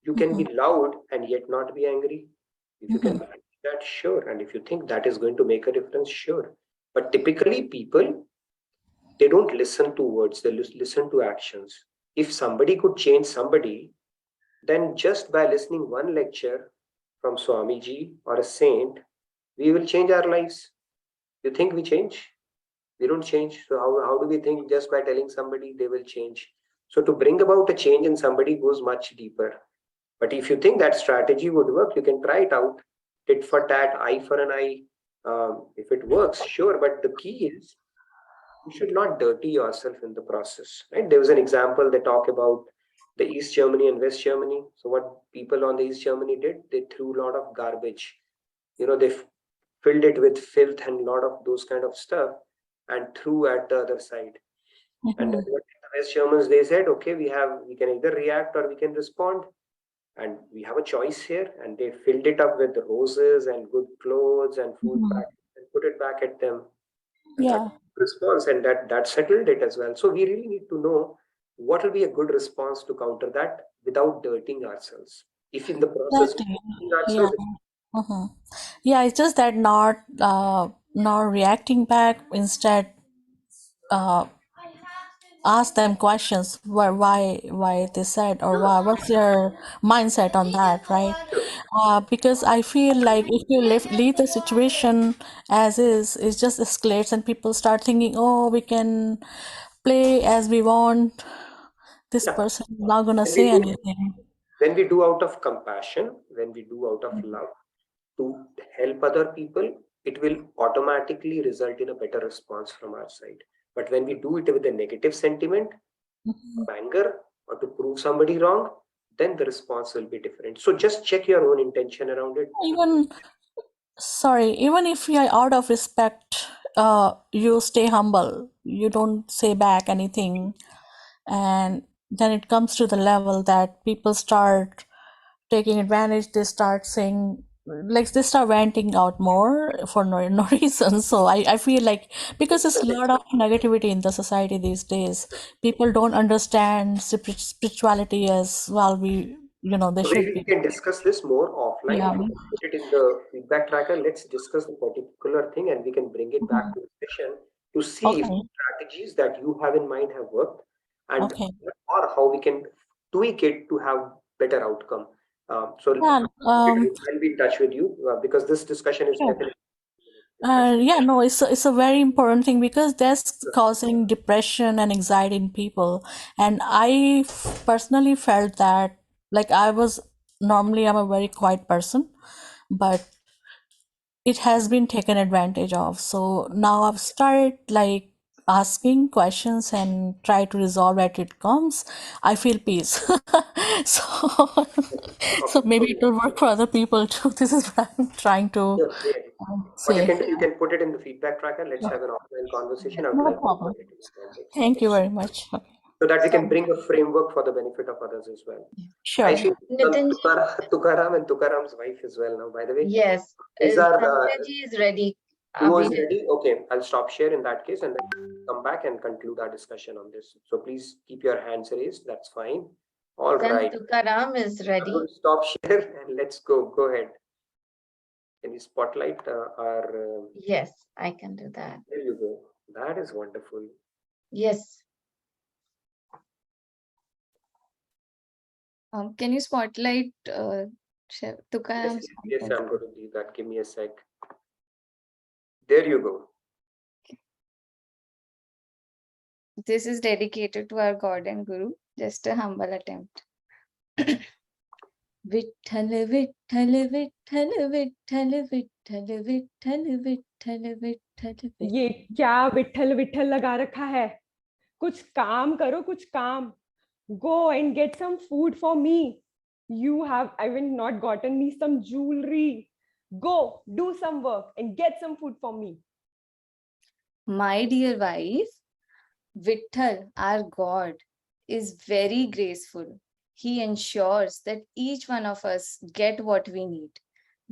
You can be loud and yet not be angry. If you can manage that, sure. And if you think that is going to make a difference, sure. But typically people, they don't listen to words, they listen to actions. If somebody could change somebody, then just by listening one lecture from Swamiji or a saint, we will change our lives. You think we change? We don't change. So how do we think just by telling somebody they will change? So to bring about a change in somebody goes much deeper. But if you think that strategy would work, you can try it out. Tit for tat, eye for an eye. If it works, sure. But the key is you should not dirty yourself in the process. Right? There was an example they talk about the East Germany and West Germany. So what people on the East Germany did, they threw a lot of garbage. They filled it with filth and a lot of those kind of stuff and threw at the other side. And then the West Germans, they said, okay, we can either react or we can respond. And we have a choice here. And they filled it up with roses and good clothes and food packets and put it back at them. And that response, and that settled it as well. So we really need to know what will be a good response to counter that without dirtying ourselves. If in the process yeah, it's just that not reacting back, instead ask them questions why they said, or what's their mindset on that, right? Because I feel like if you leave the situation as is, it just escalates and people start thinking, oh, we can play as we want. This Yeah. person is not gonna When we say do, anything. when we do out of compassion, when we do out of love to help other people, it will automatically result in a better response from our side. But when we do it with a negative sentiment, anger, or to prove somebody wrong, then the response will be different. So just check your own intention around it. Even if you are out of respect, you stay humble, you don't say back anything, and then it comes to the level that people start taking advantage. They start saying, like, they start ranting out more for no reason. So I feel like, because there's a lot of negativity in the society these days, people don't understand spirituality as well. They So should we be. can discuss this more offline. Yeah. We can put it in the feedback tracker. Let's discuss the particular thing and we can bring it back to the session to see if Okay. strategies that you have in mind have worked, and Okay. or how we can tweak it to have better outcome. So Yeah. I'll be in touch with you because this discussion is Sure. definitely Yeah, no, it's a very important thing, because that's causing depression and anxiety in people. And I personally felt that, like, I'm a very quiet person, but it has been taken advantage of. So now I've started, like, asking questions and try to resolve as it comes. I feel peace. So, so maybe it will work for other people too. This is what I'm trying to But say. you can put it in the feedback tracker. Let's have an offline conversation. I would No like to problem. put it in the context. Thank you very much. Okay. So that we can bring a framework for the benefit of others as well. I Sure. see Nitin ji, Tukaram and Tukaram's wife as well now. By the way, yes, these are Sanjay ji is ready. duo Abhi is ready. ready. Okay, I'll stop share in that case and then come back and conclude our discussion on this. So please keep your hands raised. That's fine. All Sant right. Tukaram is I'm ready. going to stop share and let's go. Go ahead. Can you spotlight our? Yes, I can do that. There you go. That is wonderful. Yes. Can you spotlight Yes, Tukaram's yes, content? I'm going to do that. Give me a sec. There you go. This is dedicated to our God and Guru. Just a humble attempt. Vitthal, Vitthal, Vitthal, Vitthal, Vitthal, Vitthal, Vitthal, Vitthal, ये क्या विठल विठल लगा रखा है? कुछ काम करो, कुछ काम. Go and get some food for me. You have even not gotten me some jewelry. Go, do some work and get some food for me. My dear wife, Vitthal, our God, is very graceful. He ensures that each one of us get what we need.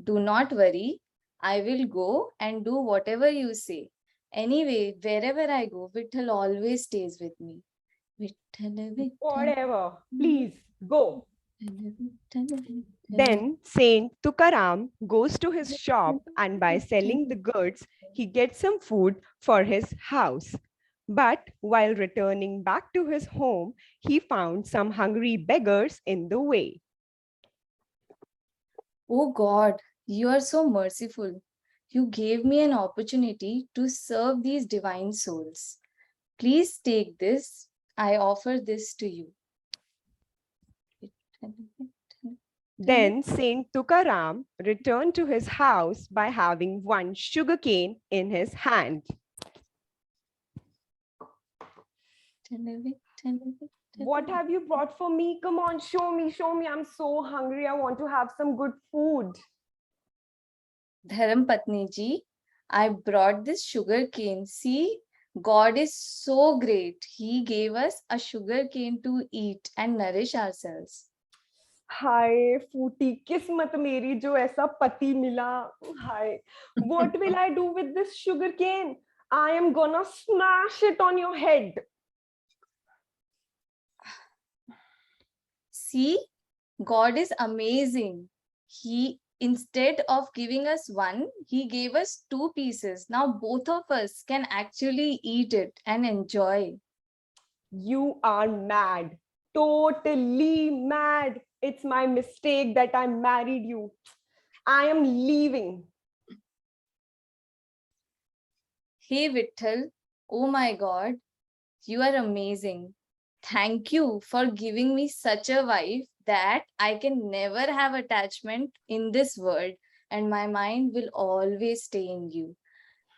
Do not worry. I will go and do whatever you say. Anyway, wherever I go, Vitthal always stays with me. Vitthal, Vitthal. Whatever, please go. Vitthal. Then Saint Tukaram goes to his shop, and by selling the goods, he gets some food for his house. But while returning back to his home, he found some hungry beggars in the way. Oh God, you are so merciful. You gave me an opportunity to serve these divine souls. Please take this. I offer this to you. Then Saint Tukaram returned to his house by having one sugarcane in his hand. What have you brought for me? Come on, show me, show me. I'm so hungry. I want to have some good food. Dharam Patni ji, I brought this sugar cane. See, God is so great. He gave us a sugar cane to eat and nourish ourselves. हाय फूटी किस्मत मेरी जो ऐसा पति मिला. हाय, what will I do with this sugar cane? I am gonna smash it on your head. See, God is amazing. He, instead of giving us one, he gave us 2 pieces. Now both of us can actually eat it and enjoy. You are mad. Totally mad. It's my mistake that I married you. I am leaving. Hey Vitthal, oh my God, you are amazing. Thank you for giving me such a wife that I can never have attachment in this world and my mind will always stay in you.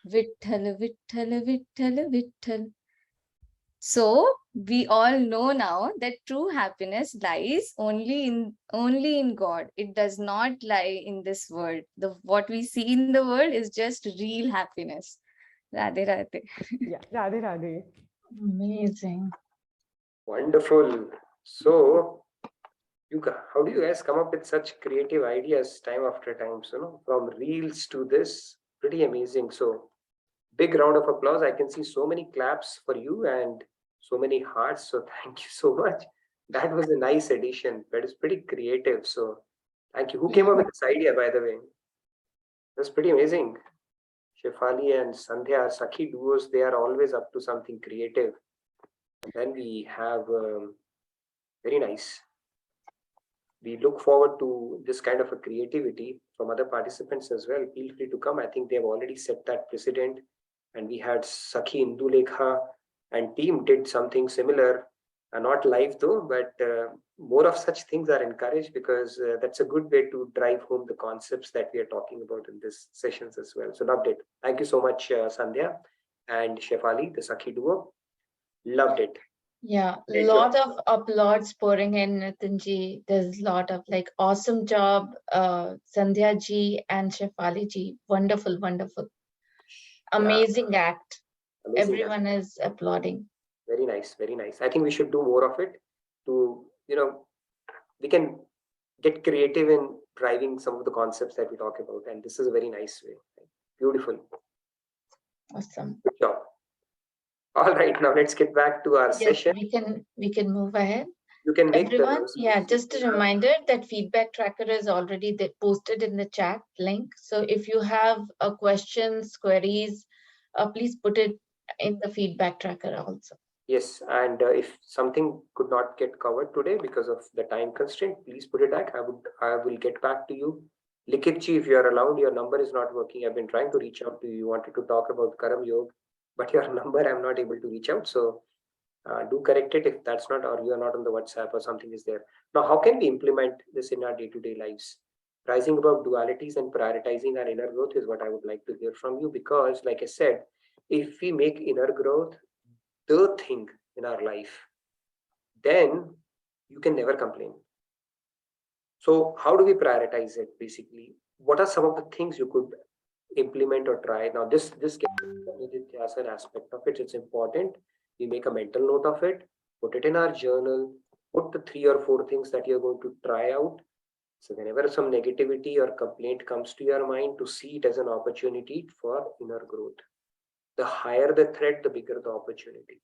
Vitthal, Vitthal, Vitthal, Vitthal. So we all know now that true happiness lies only in God. It does not lie in this world. The what we see in the world is just real happiness. Radhe Radhe. Yeah, Radhe Radhe. Amazing. Wonderful. So, how do you guys come up with such creative ideas time after time? So, from reels to this, pretty amazing. So, big round of applause. I can see so many claps for you and so many hearts. So, thank you so much. That was a nice addition. That is pretty creative. So, thank you. Who came up with this idea, by the way? That's pretty amazing. Shefali and Sandhya are Sakhi duos. They are always up to something creative. And then we have very nice. We look forward to this kind of a creativity from other participants as well. Feel free to come. I think they have already set that precedent. And we had Sakhi Indulekha and team did something similar. Not live though, but more of such things are encouraged because that's a good way to drive home the concepts that we are talking about in this sessions as well. So loved it. Thank you so much, Sandhya and Shefali, the Sakhi duo. Loved it. Yeah, Great lot job. of applauds pouring in, Nitinji. There's a lot of like awesome job, Sandhya ji and Shefali ji. Wonderful, wonderful. Amazing act. Amazing. Everyone is applauding. Very nice, very nice. I think we should do more of it to, we can get creative in driving some of the concepts that we talk about. And this is a very nice way. Beautiful. Awesome. Good job. All right, now let's get back to our Yes, session. we can move ahead. You can make Everyone, the yeah, just a reminder that feedback tracker is already posted in the chat link. So if you have questions, queries, please put it in the feedback tracker also. Yes, and if something could not get covered today because of the time constraint, please put it back. I will get back to you. Likitji, if you are allowed, your number is not working. I've been trying to reach out to you. You wanted to talk about Karam Yoga, but your number I'm not able to reach out. So do correct it if that's not, or you are not on the WhatsApp or something is there. Now, how can we implement this in our day-to-day lives? Rising above dualities and prioritizing our inner growth is what I would like to hear from you, because like I said, if we make inner growth the thing in our life, then you can never complain. So how do we prioritize it? Basically, what are some of the things you could implement or try? Now this gets an aspect of it. It's important we make a mental note of it, put it in our journal, put the 3 or 4 things that you're going to try out. So whenever some negativity or complaint comes to your mind, to see it as an opportunity for inner growth. The higher the threat, the bigger the opportunity.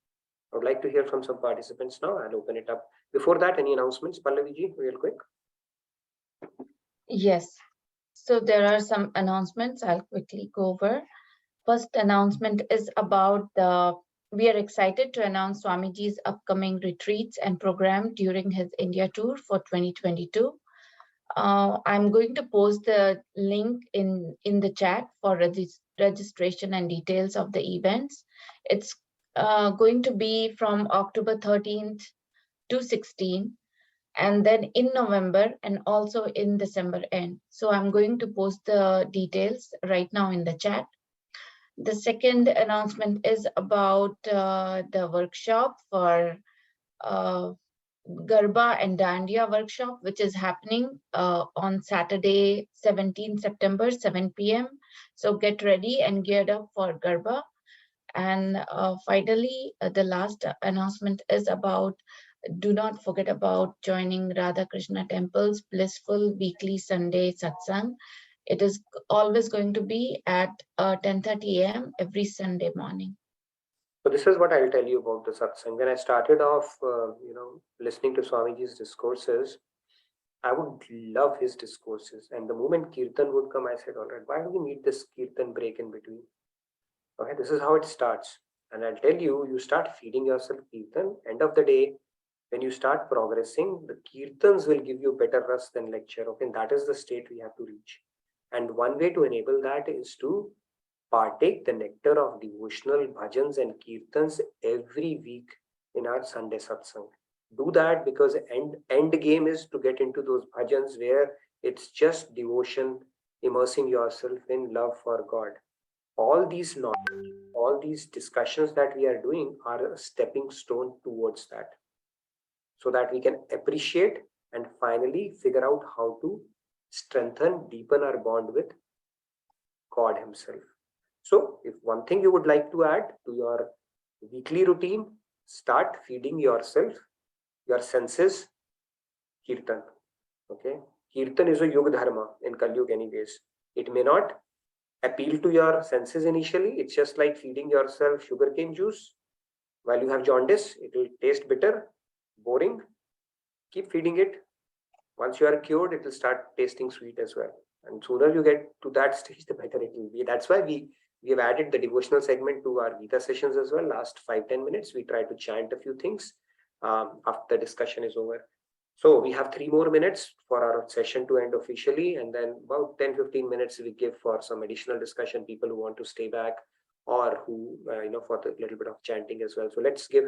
I would like to hear from some participants now. I'll open it up. Before that, any announcements, Pallavi ji, real quick? Yes. So there are some announcements. I'll quickly go over. First announcement is about we are excited to announce Swamiji's upcoming retreats and program during his India tour for 2022. I'm going to post the link in the chat for registration and details of the events. It's going to be from October 13th to 16th, and then in November and also in December end. So I'm going to post the details right now in the chat. The second announcement is about the workshop for Garba and Dandiya workshop, which is happening on Saturday, 17 September, 7 p.m. So get ready and geared up for Garba. And finally, the last announcement is about, do not forget about joining Radha Krishna Temple's blissful weekly Sunday satsang. It is always going to be at 10:30 a.m. every Sunday morning. So this is what I'll tell you about the satsang. When I started off, listening to Swamiji's discourses, I would love his discourses. And the moment Kirtan would come, I said, all right, why do we need this Kirtan break in between? Okay, this is how it starts. And I'll tell you, you start feeding yourself Kirtan. End of the day, when you start progressing, the Kirtans will give you better ras than lecture. Okay, and that is the state we have to reach. And one way to enable that is to partake the nectar of devotional bhajans and Kirtans every week in our Sunday satsang. Do that, because end game is to get into those bhajans where it's just devotion, immersing yourself in love for God. All these knowledge, all these discussions that we are doing are a stepping stone towards that, so that we can appreciate and finally figure out how to strengthen, deepen our bond with God Himself. So, if one thing you would like to add to your weekly routine, start feeding yourself, your senses, Kirtan. Okay, Kirtan is a Yuga Dharma in Kali Yuga, anyways. It may not appeal to your senses initially. It's just like feeding yourself sugarcane juice. While you have jaundice, it will taste bitter, boring. Keep feeding it. Once you are cured, it will start tasting sweet as well. And sooner you get to that stage, the better it will be. That's why we have added the devotional segment to our Gita sessions as well. Last 5-10 minutes, we try to chant a few things after the discussion is over. So we have 3 more minutes for our session to end officially, and then about 10-15 minutes we give for some additional discussion, people who want to stay back or who, for the little bit of chanting as well. So let's give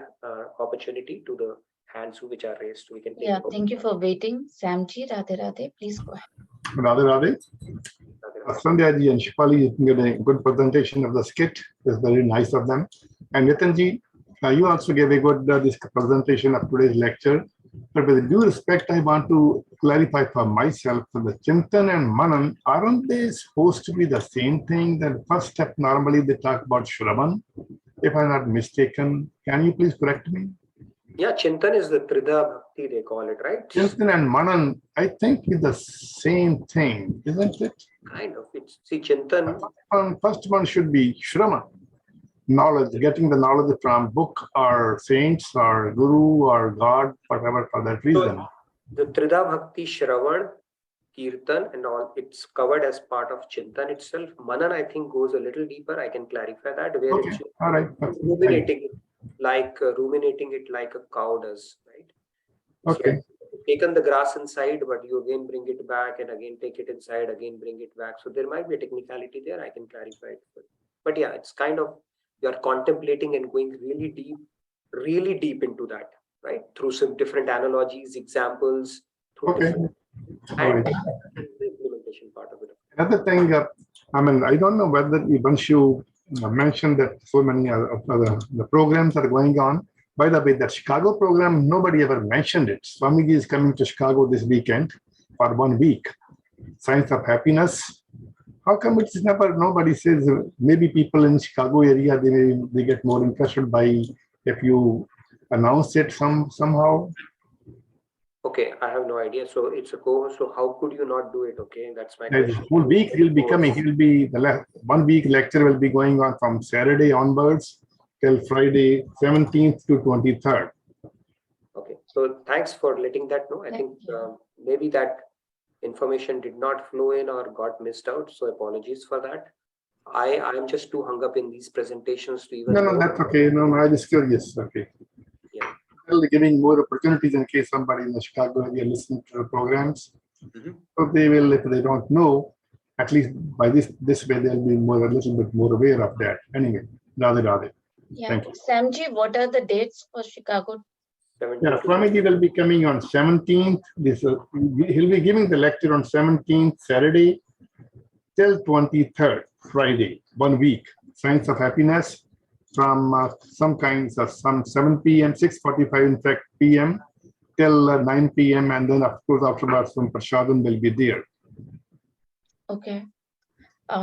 opportunity to the hands which are raised. We can take Thank you for waiting. Samji, Radhe Radhe, please go ahead. Radhe Radhe. Sandhya and Shipali made a good presentation of the skit. It's very nice of them. And Nitinji, you also gave a good this presentation of today's lecture. But with due respect, I want to clarify for myself, for the Chintan and Manan, aren't they supposed to be the same thing? The first step, normally they talk about Shravan, if I'm not mistaken. Can you please correct me? Yeah, Chintan is the Tridha Bhakti, they call it, right? Chintan and Manan, I think is the same thing, isn't it? Kind of. It's, see, Chintan. First one should be Shravan. Knowledge, getting the knowledge from book or saints or guru or God, whatever, for that reason. So, the Tridha Bhakti, Shravan, Kirtan and all, it's covered as part of Chintan itself. Manan, I think, goes a little deeper. I can clarify that. Where okay. It's all right. ruminating it like a cow does, right? Okay. So, taken the grass inside, but you again bring it back and again take it inside, again bring it back. So there might be a technicality there. I can clarify it. But yeah, it's kind of, you're contemplating and going really deep into that, right? Through some different analogies, examples, through different and the implementation part of it. Another thing, I don't know whether once you mentioned that so many of the programs are going on. By the way, that Chicago program, nobody ever mentioned it. Swamiji is coming to Chicago this weekend for 1 week. Science of Happiness. How come it's never, nobody says, maybe people in Chicago area, they get more interested by if you announce it somehow? Okay, I have no idea. So it's a co-host. So how could you not do it? Okay, that's my question. Whole week he'll be coming. He'll be, the 1 week lecture will be going on from Saturday onwards till Friday 17th to 23rd. Okay, so thanks for letting that know. I think maybe that information did not flow in or got missed out, so apologies for that. I'm just too hung up in these presentations to even no, that's okay. No, I was curious. Okay. Yeah. Giving more opportunities in case somebody in the Chicago area listening to the programs. So they will, if they don't know, at least by this way they'll be a little bit more aware of that. Anyway, Radhe. Yeah. Thank you. Samji, what are the dates for Chicago? Yeah, Swamiji will be coming on 17th. He'll be giving the lecture on 17th Saturday till 23rd Friday, 1 week. Science of Happiness from some 7 p.m., 6:45 in fact p.m. till 9 p.m. and then of course afterwards some Prashadam will be there. Okay.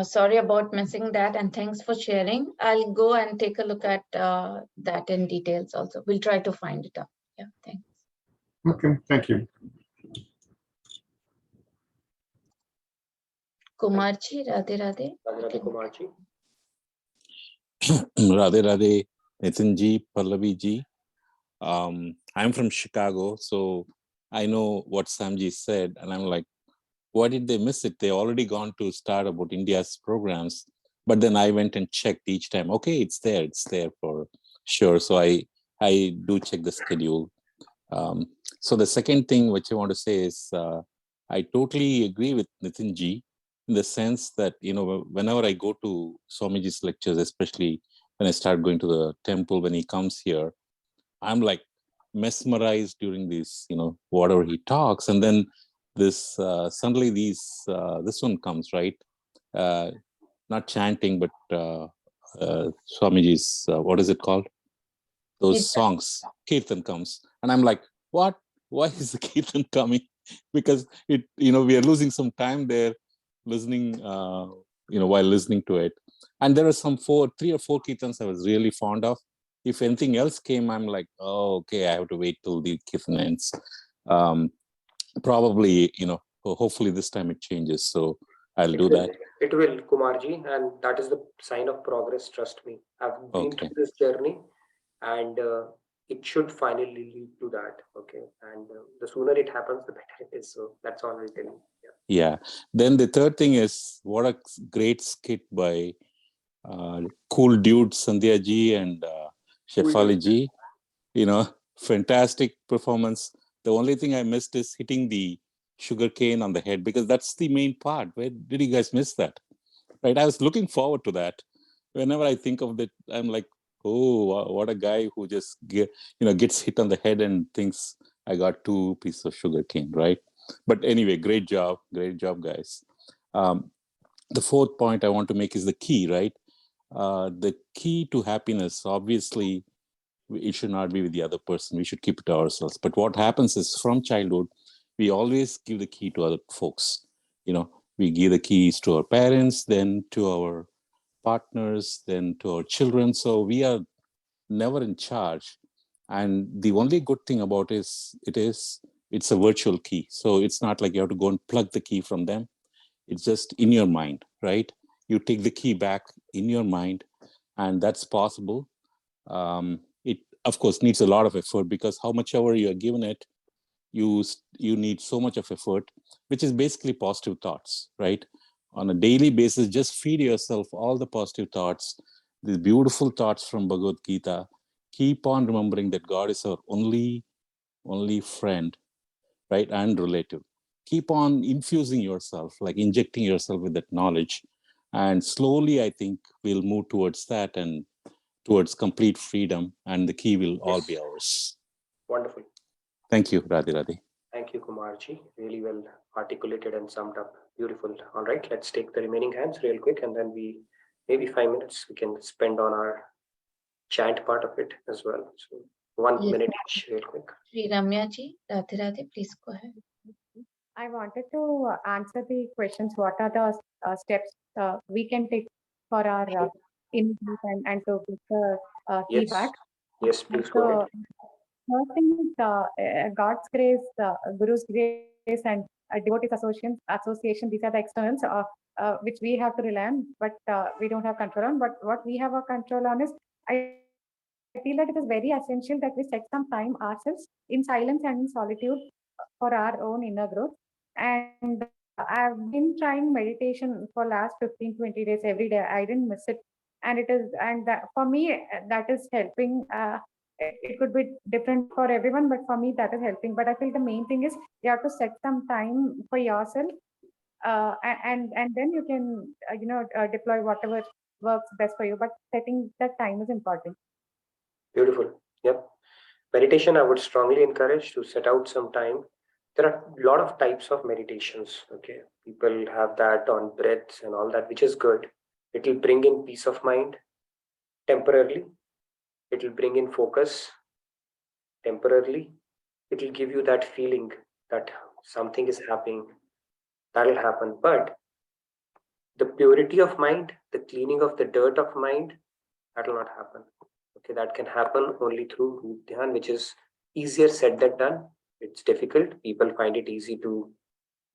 Sorry about missing that, and thanks for sharing. I'll go and take a look at that in details also. We'll try to find it up. Yeah, thanks. Okay, thank you. Kumarji, Radhe Radhe. Radhe Kumarji. Radhe Radhe, Nitinji, Pallavi-ji. I'm from Chicago, so I know what Samji said, and I'm like, why did they miss it? They already gone to start about India's programs. But then I went and checked each time. Okay, it's there for sure. So I do check the schedule. So the second thing which I want to say is I totally agree with Nitin ji in the sense that, whenever I go to Swamiji's lectures, especially when I start going to the temple, when he comes here, I'm like mesmerized during these, whatever he talks. And then this suddenly this one comes, right? Not chanting, but Swamiji's, what is it called? Those Kirtan. songs, Kirtan comes. And I'm like, what? Why is the Kirtan coming? Because we are losing some time there listening, while listening to it. And there are some 3 or 4 Kirtans I was really fond of. If anything else came, I'm like, oh, okay, I have to wait till the Kirtan ends. Probably, hopefully this time it changes. So I'll do that. It will, Kumarji, and that is the sign of progress, trust me. I've been through this journey, and it should finally lead to that. Okay, and the sooner it happens, the better it is. So that's all I'll tell you. Yeah. Then the third thing is, what a great skit by cool dude Sandhya ji and Shefali ji. Fantastic performance. The only thing I missed is hitting the sugar cane on the head, because that's the main part. Where did you guys miss that? Right? I was looking forward to that. Whenever I think of that, I'm like, oh, what a guy who just gets hit on the head and thinks I got 2 pieces of sugar cane, right? But anyway, great job, guys. The fourth point I want to make is the key, right? The key to happiness, obviously, it should not be with the other person. We should keep it to ourselves. But what happens is, from childhood, we always give the key to other folks. We give the keys to our parents, then to our partners, then to our children. So we are never in charge. And the only good thing about it's a virtual key. So it's not like you have to go and plug the key from them. It's just in your mind, right? You take the key back in your mind, and that's possible. It, of course, needs a lot of effort, because how much ever you are given it, you need so much of effort, which is basically positive thoughts, right? On a daily basis, just feed yourself all the positive thoughts, these beautiful thoughts from Bhagavad Gita. Keep on remembering that God is our only friend, right? And relative. Keep on infusing yourself, like injecting yourself with that knowledge. And slowly, I think we'll move towards that and towards complete freedom, and the key will all be ours. Wonderful. Thank you, Radhe Radhe. Thank you, Kumarji. Really well articulated and summed up. Beautiful. All right, let's take the remaining hands real quick, and then maybe 5 minutes we can spend on our chant part of it as well. So 1 minute each, real quick. Sri Ramya ji, Radhe Radhe, please go ahead. I wanted to answer the questions. What are the steps we can take for our input and to get the feedback? Yes, please go ahead. First thing is God's grace, Guru's grace, and devotees association. These are the externals which we have to rely on, but we don't have control on. But what we have a control on is, I feel that it is very essential that we set some time ourselves in silence and in solitude for our own inner growth. And I've been trying meditation for last 15-20 days every day. I didn't miss it, and for me that is helping. It could be different for everyone, but for me that is helping. But I feel the main thing is you have to set some time for yourself, and then you can deploy whatever works best for you. But setting that time is important. Beautiful. Yep. Meditation, I would strongly encourage to set out some time. There are a lot of types of meditations. Okay, people have that on breaths and all that, which is good. It will bring in peace of mind temporarily. It will bring in focus temporarily. It will give you that feeling that something is happening. That will happen. But the purity of mind, the cleaning of the dirt of mind, that will not happen. Okay, that can happen only through dhyan, which is easier said than done. It's difficult. People find it easy to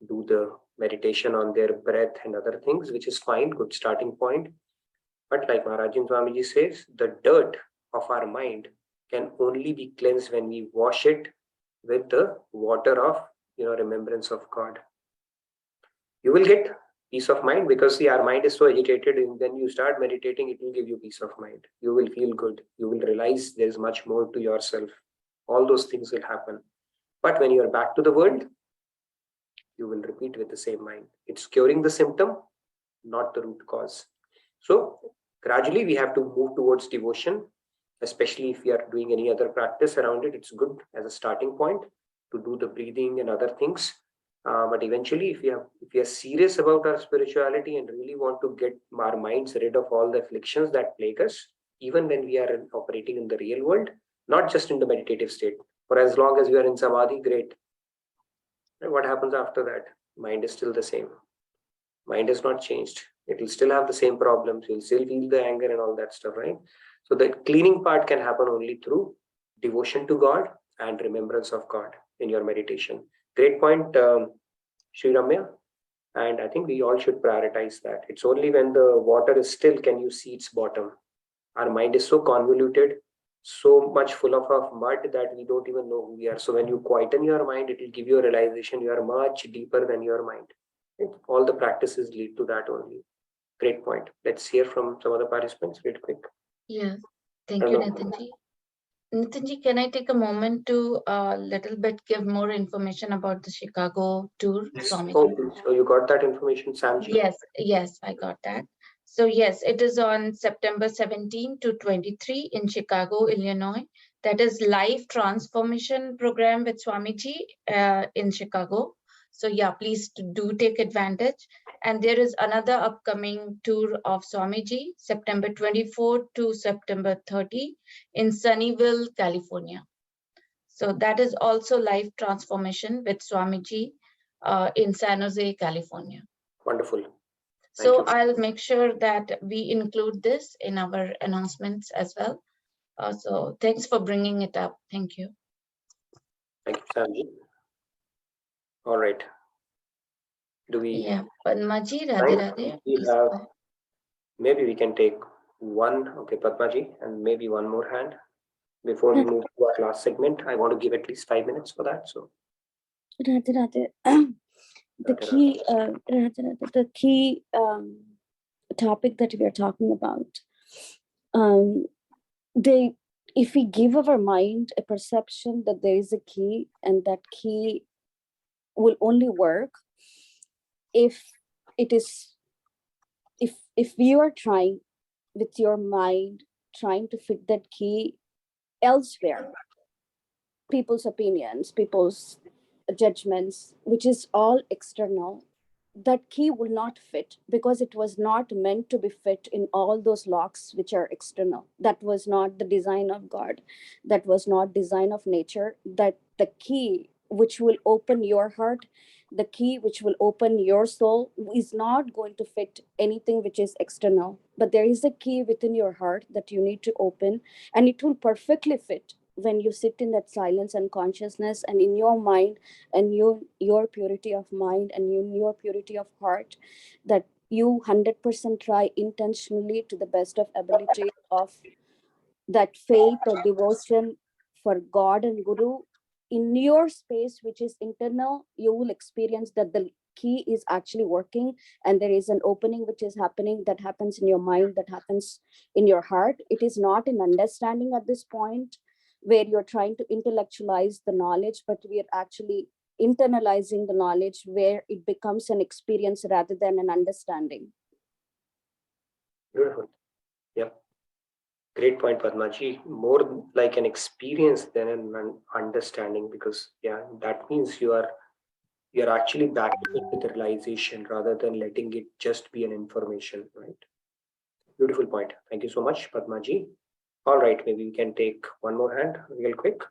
do the meditation on their breath and other things, which is fine, good starting point. But like Maharajin Swamiji says, the dirt of our mind can only be cleansed when we wash it with the water of remembrance of God. You will get Peace of mind, because see, our mind is so agitated, and then you start meditating, it will give you peace of mind. You will feel good. You will realize there is much more to yourself. All those things will happen. But when you are back to the world, you will repeat with the same mind. It's curing the symptom, not the root cause. So gradually we have to move towards devotion, especially if we are doing any other practice around it. It's good as a starting point to do the breathing and other things. But eventually, if we are serious about our spirituality and really want to get our minds rid of all the afflictions that plague us, even when we are operating in the real world, not just in the meditative state. For as long as we are in samadhi, great. And what happens after that? Mind is still the same. Mind has not changed. It will still have the same problems. You'll still feel the anger and all that stuff, right? So the cleaning part can happen only through devotion to God and remembrance of God in your meditation. Great point, Sri Ramya. And I think we all should prioritize that. It's only when the water is still can you see its bottom. Our mind is so convoluted, so much full of mud that we don't even know who we are. So when you quieten your mind, it will give you a realization you are much deeper than your mind. All the practices lead to that only. Great point. Let's hear from some other participants real quick. Yes, thank you, Nitinji. Nitinji, can I take a moment to little bit give more information about the Chicago tour? Yes. So you got that information, Samji? Yes, I got that. So yes, it is on September 17 to 23 in Chicago, Illinois. That is live transformation program with Swamiji in Chicago. So yeah, please do take advantage. And there is another upcoming tour of Swamiji, September 24 to September 30 in Sunnyvale, California. So that is also live transformation with Swamiji in San Jose, California. Wonderful. So I'll make sure that we include this in our announcements as well. So thanks for bringing it up. Thank you. Thank you, Samji. All right. Do we? Yeah, Padmaji, Radhe Radhe. We have, maybe we can take one, okay, Padmaji, and maybe one more hand before we move to our last segment. I want to give at least 5 minutes for that. So Radhe Radhe. The key topic that we are talking about, if we give our mind a perception that there is a key, and that key will only work if you are trying with your mind, trying to fit that key elsewhere, people's opinions, people's judgments, which is all external, that key will not fit, because it was not meant to be fit in all those locks which are external. That was not the design of God. That was not design of nature. That the key which will open your heart, the key which will open your soul, is not going to fit anything which is external. But there is a key within your heart that you need to open, and it will perfectly fit when you sit in that silence and consciousness, and in your mind, and your purity of mind, and in your purity of heart, that you 100% try intentionally, to the best of ability, of that faith or devotion for God and Guru. In your space, which is internal, you will experience that the key is actually working, and there is an opening which is happening, that happens in your mind, that happens in your heart. It is not an understanding at this point where you're trying to intellectualize the knowledge, but we are actually internalizing the knowledge, where it becomes an experience rather than an understanding. beautiful. Yep. Great point, Padmaji. More like an experience than an understanding, because that means you're actually backing it with realization rather than letting it just be an information, right? Beautiful point. Thank you so much, Padmaji. All right, maybe we can take one more hand real quick.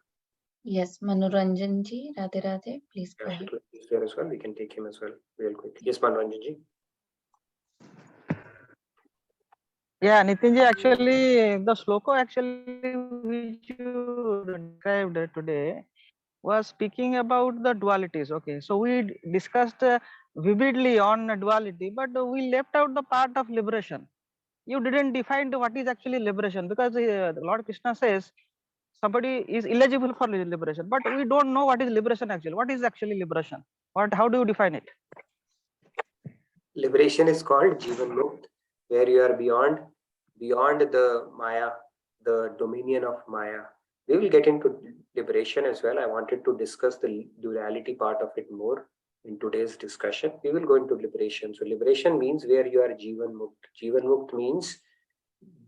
Yes, Manoranjan ji, Radhe Radhe, please go ahead. He's there as well. We can take him as well real quick. Yes, Manoranjan ji. Yeah, Nitinji, actually, the sloka actually which you described today was speaking about the dualities. Okay, so we discussed vividly on duality, but we left out the part of liberation. You didn't define what is actually liberation, because Lord Krishna says somebody is eligible for liberation, but we don't know what is liberation actually. What is actually liberation? How do you define it? Liberation is called Jivan Mukt, where you are beyond the Maya, the dominion of Maya. We will get into liberation as well. I wanted to discuss the duality part of it more in today's discussion. We will go into liberation. So liberation means where you are Jivan Mukt. Jivan Mukt means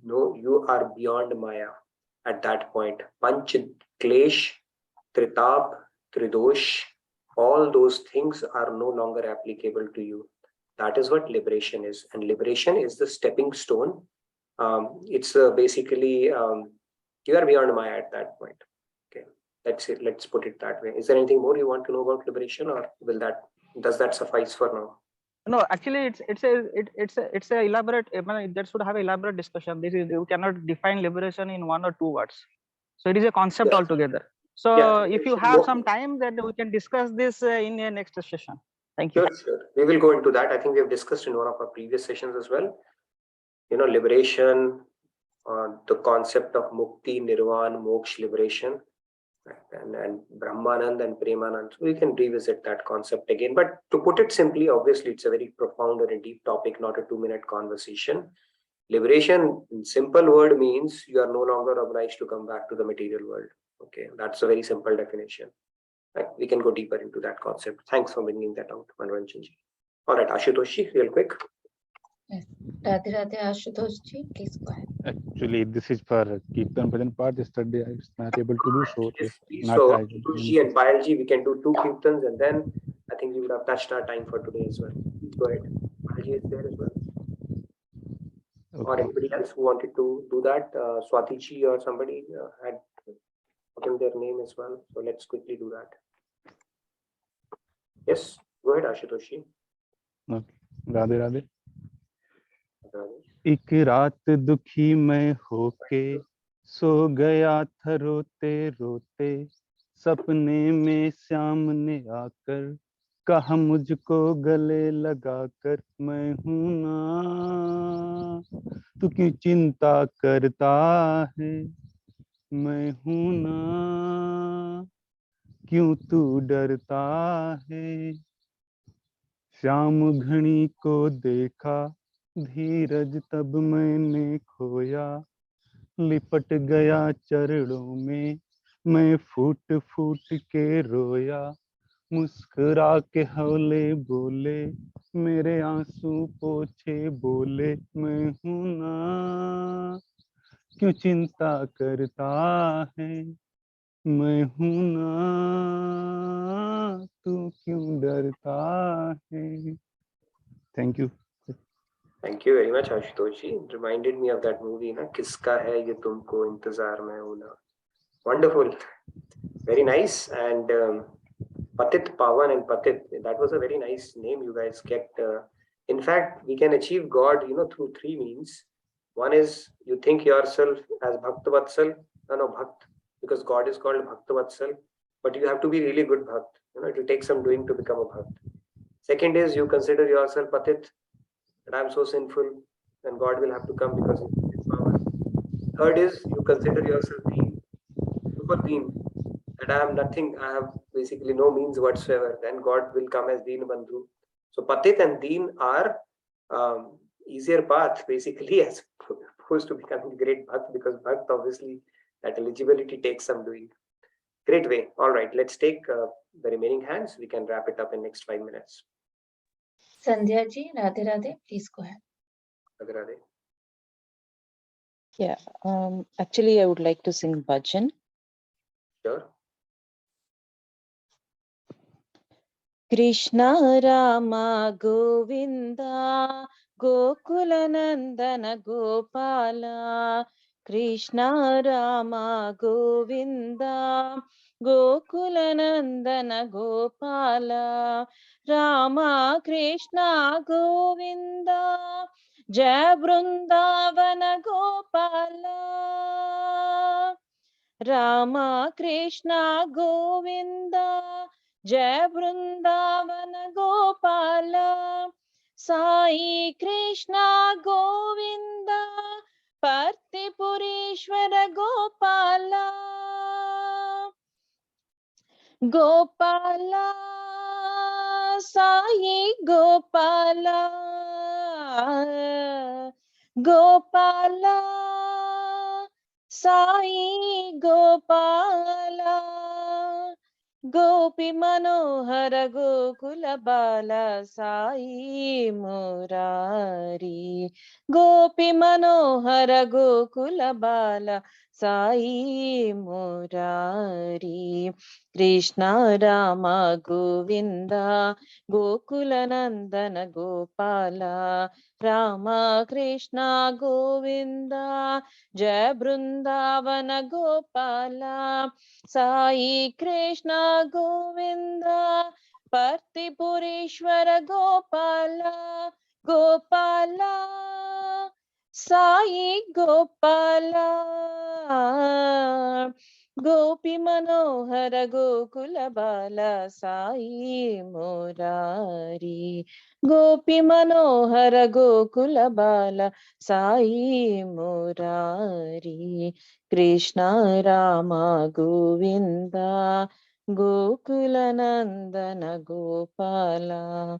no, you are beyond Maya at that point. Panch Klesh, Tritap, Tridosh, all those things are no longer applicable to you. That is what liberation is. And liberation is the stepping stone. It's basically you are beyond Maya at that point. Okay, that's it. Let's put it that way. Is there anything more you want to know about liberation, or does that suffice for now? No, actually, it's a elaborate. I mean, that should have elaborate discussion. This is, you cannot define liberation in 1 or 2 words. So it is a concept altogether. So if you have some time, then we can discuss this in a next session. Thank you. Sure. We will go into that. I think we have discussed in one of our previous sessions as well. Liberation, the concept of mukti, nirvana, moksha, liberation, and Brahmanand and Premanand. So we can revisit that concept again. But to put it simply, obviously, it's a very profound and a deep topic, not a 2-minute conversation. Liberation, in simple word, means you are no longer obliged to come back to the material world. Okay, that's a very simple definition. Right? We can go deeper into that concept. Thanks for bringing that out, Manranjanji. All right, Ashutoshi, real quick. Yes. Radhe Radhe Ashutosh ji, please go ahead. Actually, this is for Kirtan Bhajan part. Yesterday I was not able to do so. Yes, so Ashutoshi and Payalji, we can do 2 Kirtans, and then I think we would have touched our time for today as well. Please go ahead. Payalji is there as well. Okay. Or anybody else who wanted to do that? Swatichi or somebody had put in their name as well. So let's quickly do that. Yes, go ahead, Ashutoshi. Okay. Radhe Radhe. एक रात दुखी मैं होके सो गया था रोते रोते, सपने में श्याम ने आकर कहा मुझको गले लगाकर, मैं हूं ना तू क्यों चिंता करता है, मैं हूं ना क्यों तू डरता है। श्याम घड़ी को देखा, धीरज तब मैंने खोया, लिपट गया चरणों में, मैं फूट फूट के रोया, मुस्कुरा के हौले बोले, मेरे आंसू पोछे बोले, मैं हूं ना क्यों चिंता करता है, मैं हूं ना तू क्यों डरता है। Thank you. Thank you very much, Ashutoshi. It reminded me of that movie, na? Kiska hai ye tumko intezar mein hu na. Wonderful. Very nice. And Patit, Pavan and Patit, that was a very nice name you guys kept. In fact, we can achieve God, through 3 means. One is you think yourself as Bhaktavatsal, Bhakt, because God is called Bhaktavatsal, but you have to be really good Bhakt. It will take some doing to become a Bhakt. Second is you consider yourself Patit, that I'm so sinful, and God will have to come because of His power. Third is you consider yourself Deen, super Deen, that I am nothing, I have basically no means whatsoever. Then God will come as Deen Bandhu. So Patit and Deen are easier path basically as opposed to becoming great Bhakt, because Bhakt obviously that eligibility takes some doing. Great way. All right, let's take the remaining hands. We can wrap it up in next 5 minutes. Sandhya ji, Radhe Radhe, please go ahead. Radhe Radhe. Yeah, actually I would like to sing bhajan. Sure. Krishna Rama Govinda Gokula Nandana Gopala, Krishna Rama Govinda Gokula Nandana Gopala, Rama Krishna Govinda Jai Vrindavana Gopala, Rama Krishna Govinda Jai Vrindavana Gopala, Sai Krishna Govinda Partipurishwara Gopala, Gopala Sai Gopala Gopala, Sai Gopala, Gopi Manohara Gokula Bala Sai Murari, Gopi Manohara Gokula Bala Sai Murari, Krishna Rama Govinda Gokula Nandana Gopala, Rama Krishna Govinda Jai Brindavana Gopala, Sai Krishna Govinda Partipurishwara Gopala, Gopala, Sai Gopala, Gopi Manohara Gokula Bala Sai Murari, Gopi Manohara Gokula Bala Sai Murari, Krishna Rama Govinda Gokula Nandana Gopala.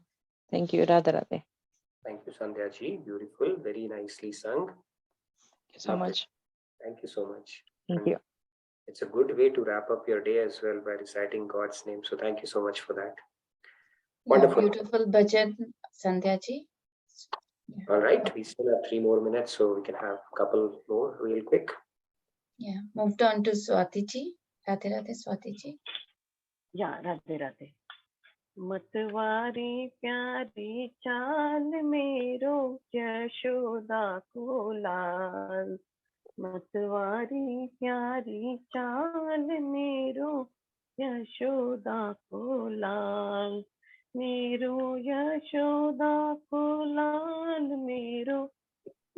Thank you, Radha Radhe. Thank you, Sandhya ji. Beautiful, very nicely sung. Thank you so Loved it. much. Thank you so much. Thank And you. it's a good way to wrap up your day as well by reciting God's name. So thank you so much for that. Wonderful. Beautiful bhajan, Sandhya ji. All right, we still have 3 more minutes, so we can have a couple more real quick. Yeah, moved on to Swati ji. Radhe Radhe Swati ji. Yeah, Radhe Radhe. मतवारी प्यारी चाल मेरो यशोदा को लाल, मतवारी प्यारी चाल मेरो यशोदा को लाल, मेरो यशोदा को लाल, मेरो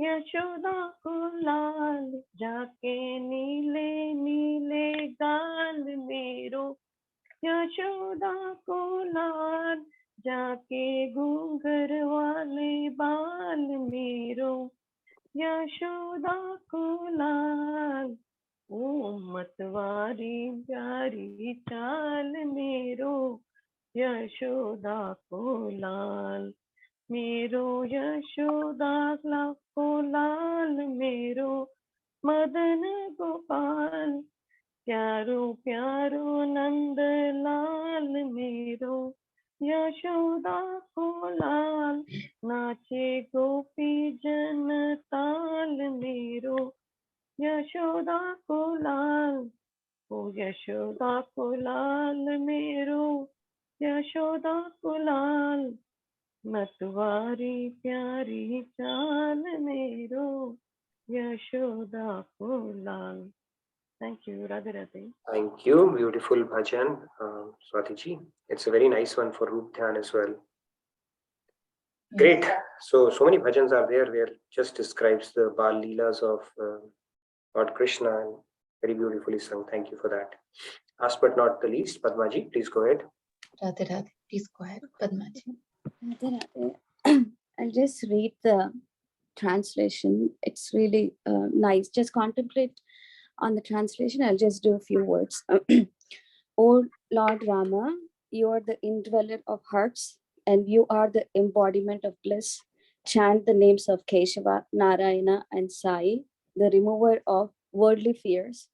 यशोदा को लाल, जाके नीले नीले गाल मेरो यशोदा को लाल, जाके घूंघर वाले बाल मेरो यशोदा को लाल, ओ मतवारी प्यारी चाल मेरो यशोदा को लाल, मेरो यशोदा को लाल, मेरो मदन गोपाल, प्यारो प्यारो नंद लाल मेरो यशोदा को लाल, नाचे गोपी जन ताल मेरो यशोदा को लाल, ओ यशोदा को लाल मेरो यशोदा को लाल, मतवारी प्यारी चाल मेरो यशोदा को लाल. Thank you, Radhe Radhe. Thank you. Beautiful bhajan, Swati ji. It's a very nice one for Roop Dhyan as well. Great. So many bhajans are there where just describes the Bal Leelas of Lord Krishna, and very beautifully sung. Thank you for that. Last but not the least, Padma ji, please go ahead. Radhe Radhe, please go ahead, Padma ji. Radhe Radhe. I'll just read the translation. It's really nice. Just contemplate on the translation. I'll just do a few words. O Lord Rama, you are the indweller of hearts and you are the embodiment of bliss. Chant the names of Keshava, Narayana, and Sai, the remover of worldly fears.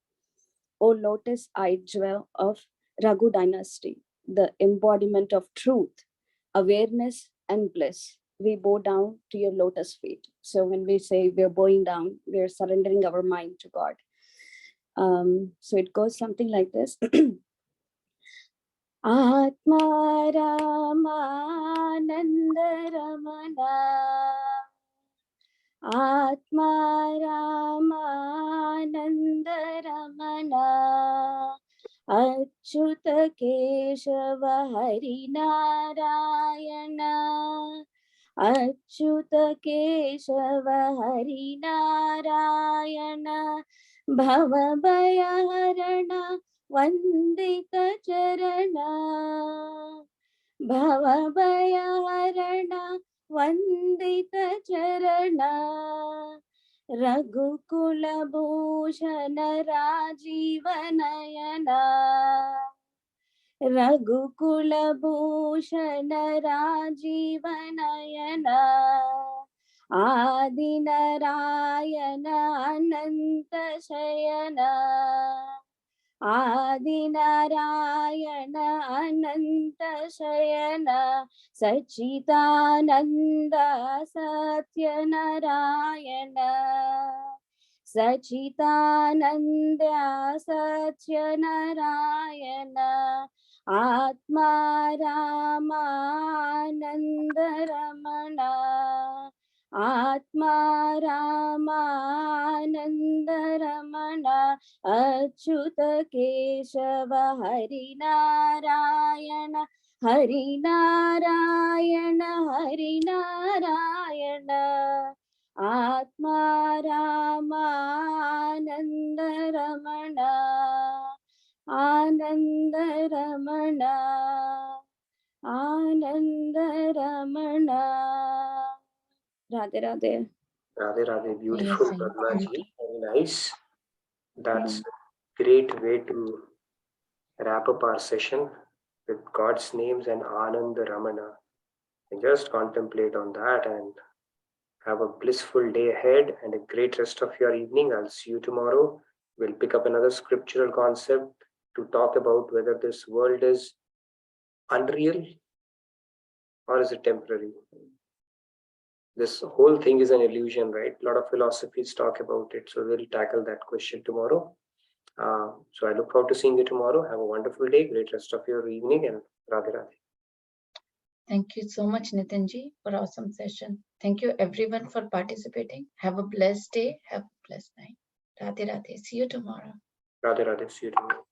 O lotus-eyed jewel of Raghu dynasty, the embodiment of truth, awareness, and bliss. We bow down to your lotus feet. So when we say we're bowing down, we're surrendering our mind to God. So it goes something like this. Atma Ramananda Ramana, Atma Ramananda Ramana, Achyuta Keshava Hari Narayana, Achyuta Keshava Hari Narayana, Bhava Bhayaharana Vandita Charana, Bhava Bhayaharana Vandita Charana, Raghukula Bhushana Rajivanayana, Raghukula Bhushana Rajivanayana, Adinarayana अनंत शयन आदिनारायण अनंत शयन सच्चिदानंद सत्यनारायण सच्चिदानंद सत्यनारायण आत्मा रामानंद रमण आत्मा रामानंद रमण अच्युत केशव हरिनारायण हरिनारायण हरिनारायण आत्मा रामानंद रमण आनंद रमण आनंद रमण Radhe Radhe Radhe Radhe, beautiful, Yes, Padma ji. beautiful. Very nice. That's a great way to wrap up our session with God's names and Anand Ramana. And just contemplate on that and have a blissful day ahead and a great rest of your evening. I'll see you tomorrow. We'll pick up another scriptural concept to talk about whether this world is unreal or is it temporary. This whole thing is an illusion, right? A lot of philosophies talk about it. So we'll tackle that question tomorrow. So I look forward to seeing you tomorrow. Have a wonderful day, great rest of your evening, and Radhe Radhe. Thank you so much, Nitinji, for awesome session. Thank you everyone for participating. Have a blessed day. Have a blessed night. Radhe Radhe. See you tomorrow. Radhe Radhe. See you tomorrow.